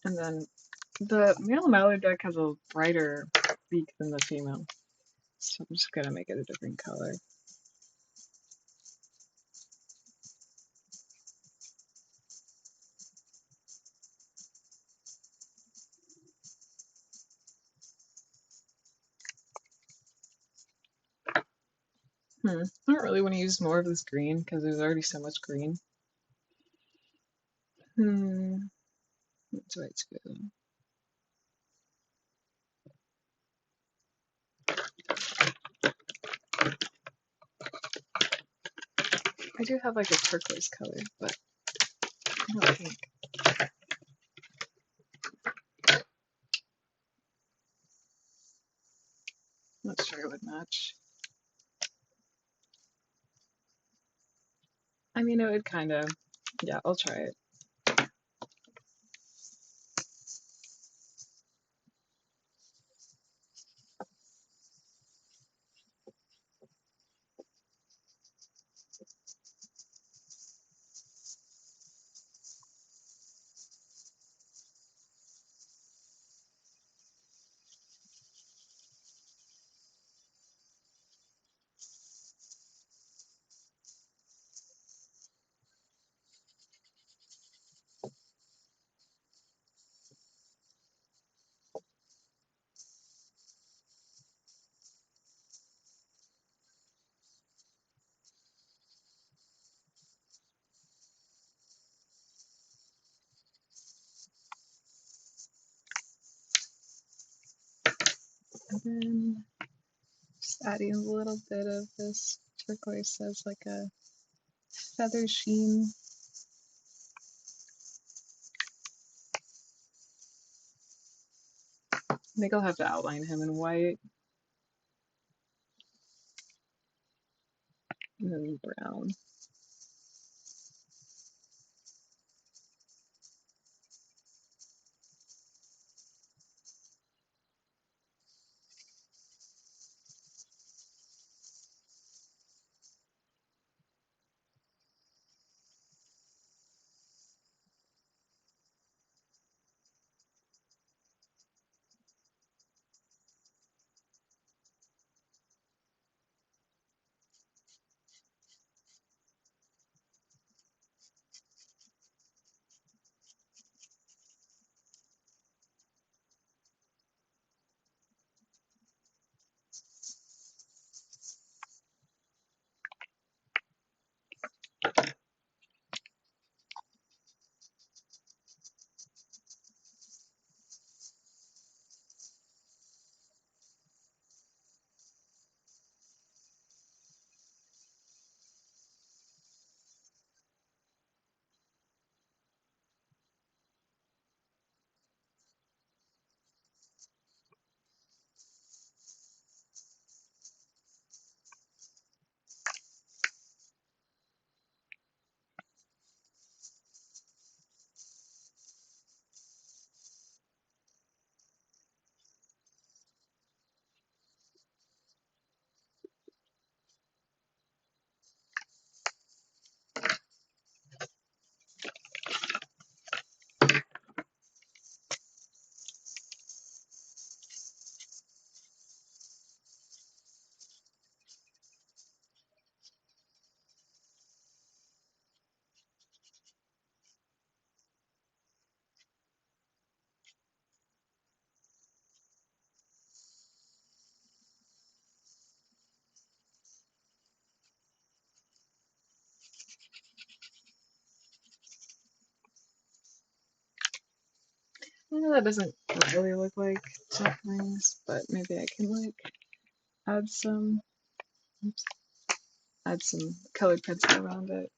And then the male mallard duck has a brighter beak than the female, so I'm just gonna make it a different color. I don't really want to use more of this green because there's already so much green. What do I do? I do have like a turquoise color, but I don't think. I'm not sure it would match. I mean, it would kind of. Yeah, I'll try it. And just adding a little bit of this turquoise as like a feather sheen. I think I'll have to outline him in white and then brown. I know that doesn't really look like ducklings, but maybe I can like add some, oops, add some colored pencil around it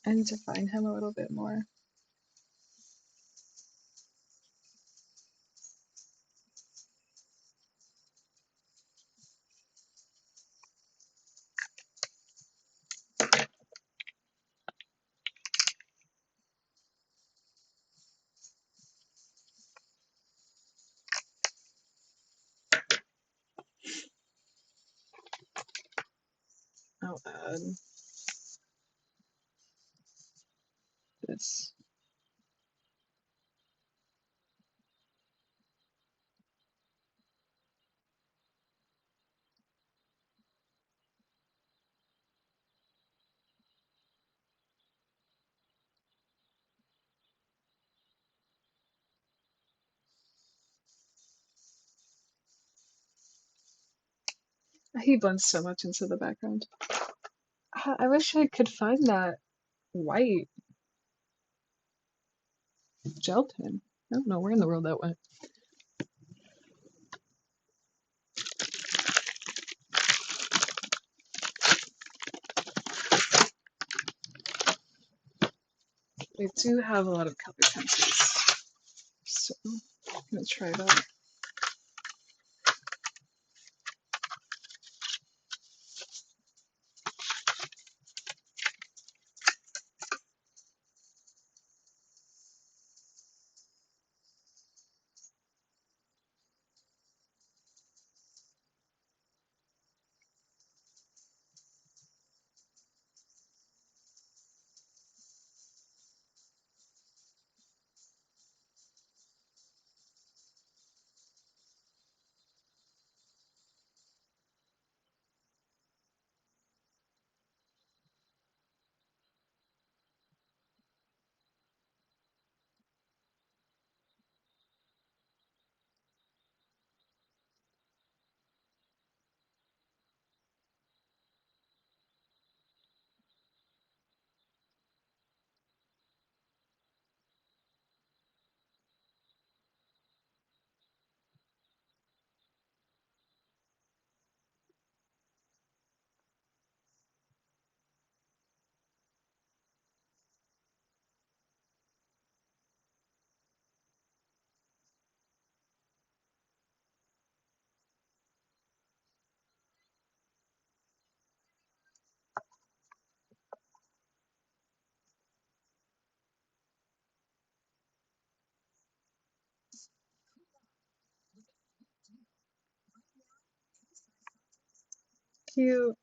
and define him a little bit more. I'll add this. He blends so much into the background. I wish I could find that white gel pen. I don't know where in the world that went. They do have a lot of colored pencils, so I'm gonna try that. Cute.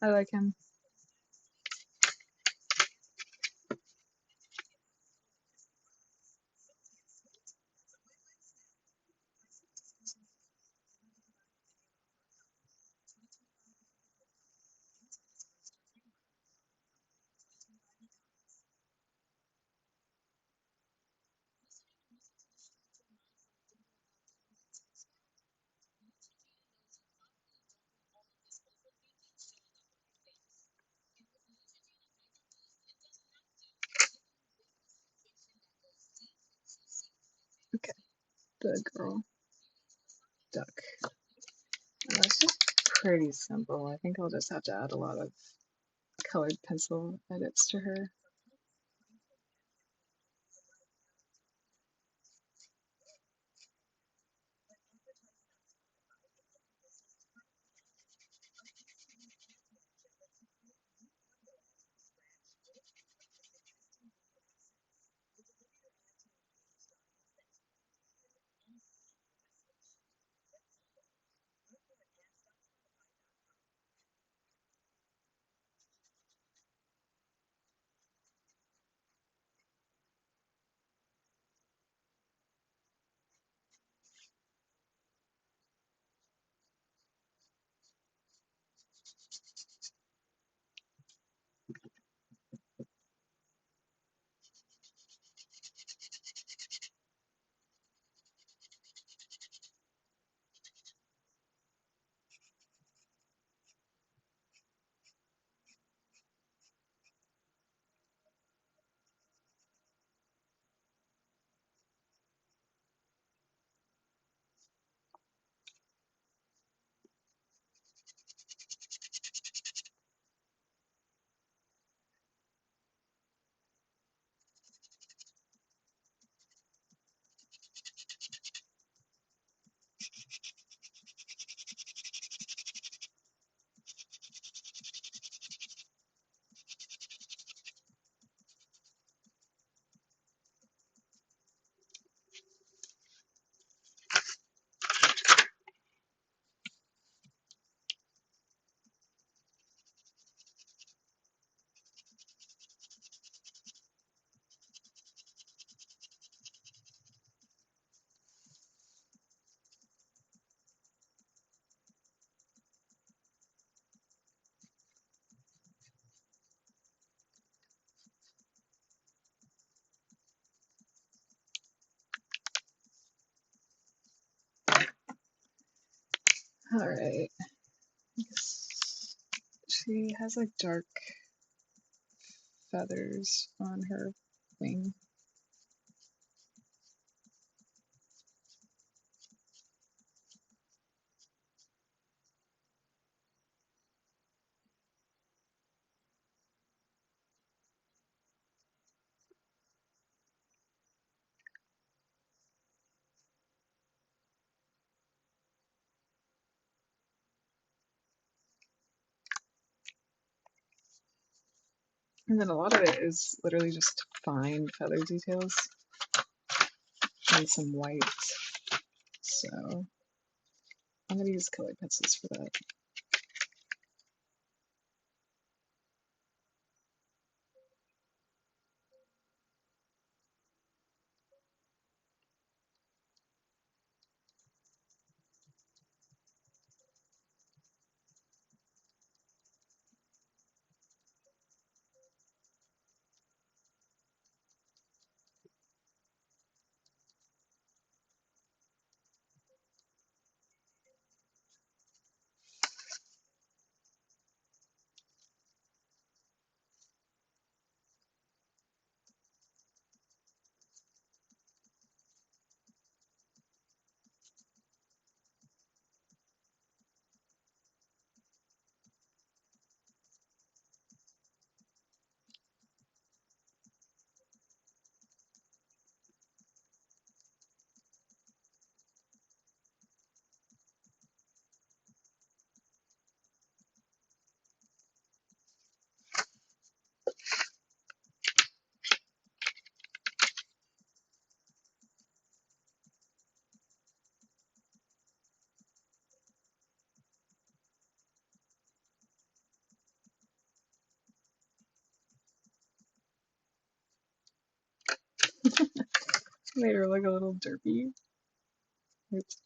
I like him. Okay, good girl. Duck. That's just pretty simple. I think I'll just have to add a lot of colored pencil edits to her. All right. She has like dark feathers on her wing. And then a lot of it is literally just fine feather details and some white. So I'm gonna use colored pencils for that. Made her look a little derpy. Oops.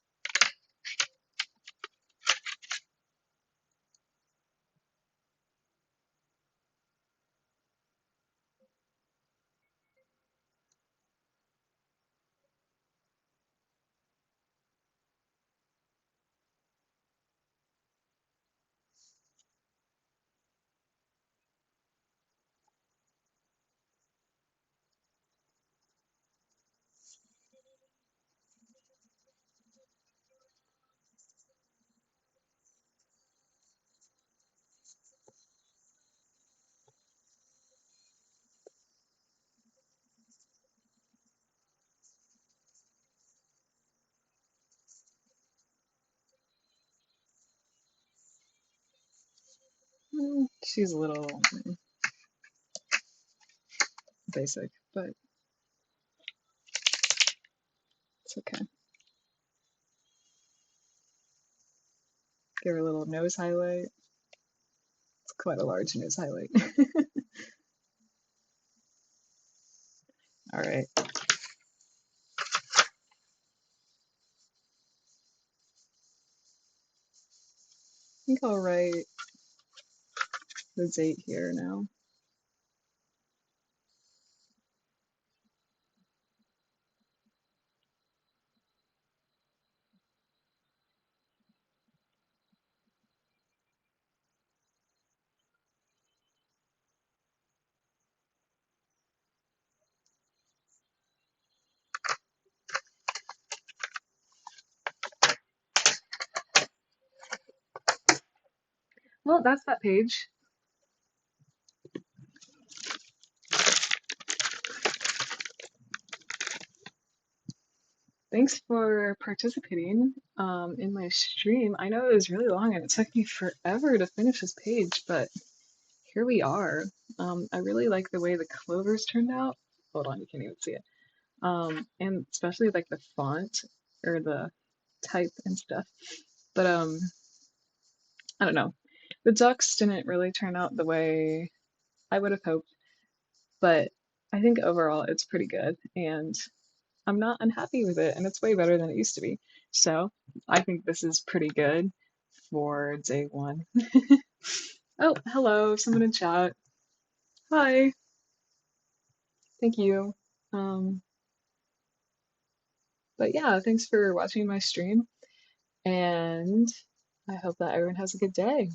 She's a little basic, but it's okay. Give her a little nose highlight. It's quite a large nose highlight. All right. I think I'll write the date here now. Well, that's that page. Thanks for participating in my stream. I know it was really long and it took me forever to finish this page, but here we are. I really like the way the clovers turned out. Hold on, you can't even see it. And especially like the font or the type and stuff. But I don't know. The ducks didn't really turn out the way I would have hoped, but I think overall it's pretty good and I'm not unhappy with it and it's way better than it used to be. So I think this is pretty good for day one. Oh, hello, someone in chat. Hi, thank you. Um, but yeah, thanks for watching my stream and I hope that everyone has a good day.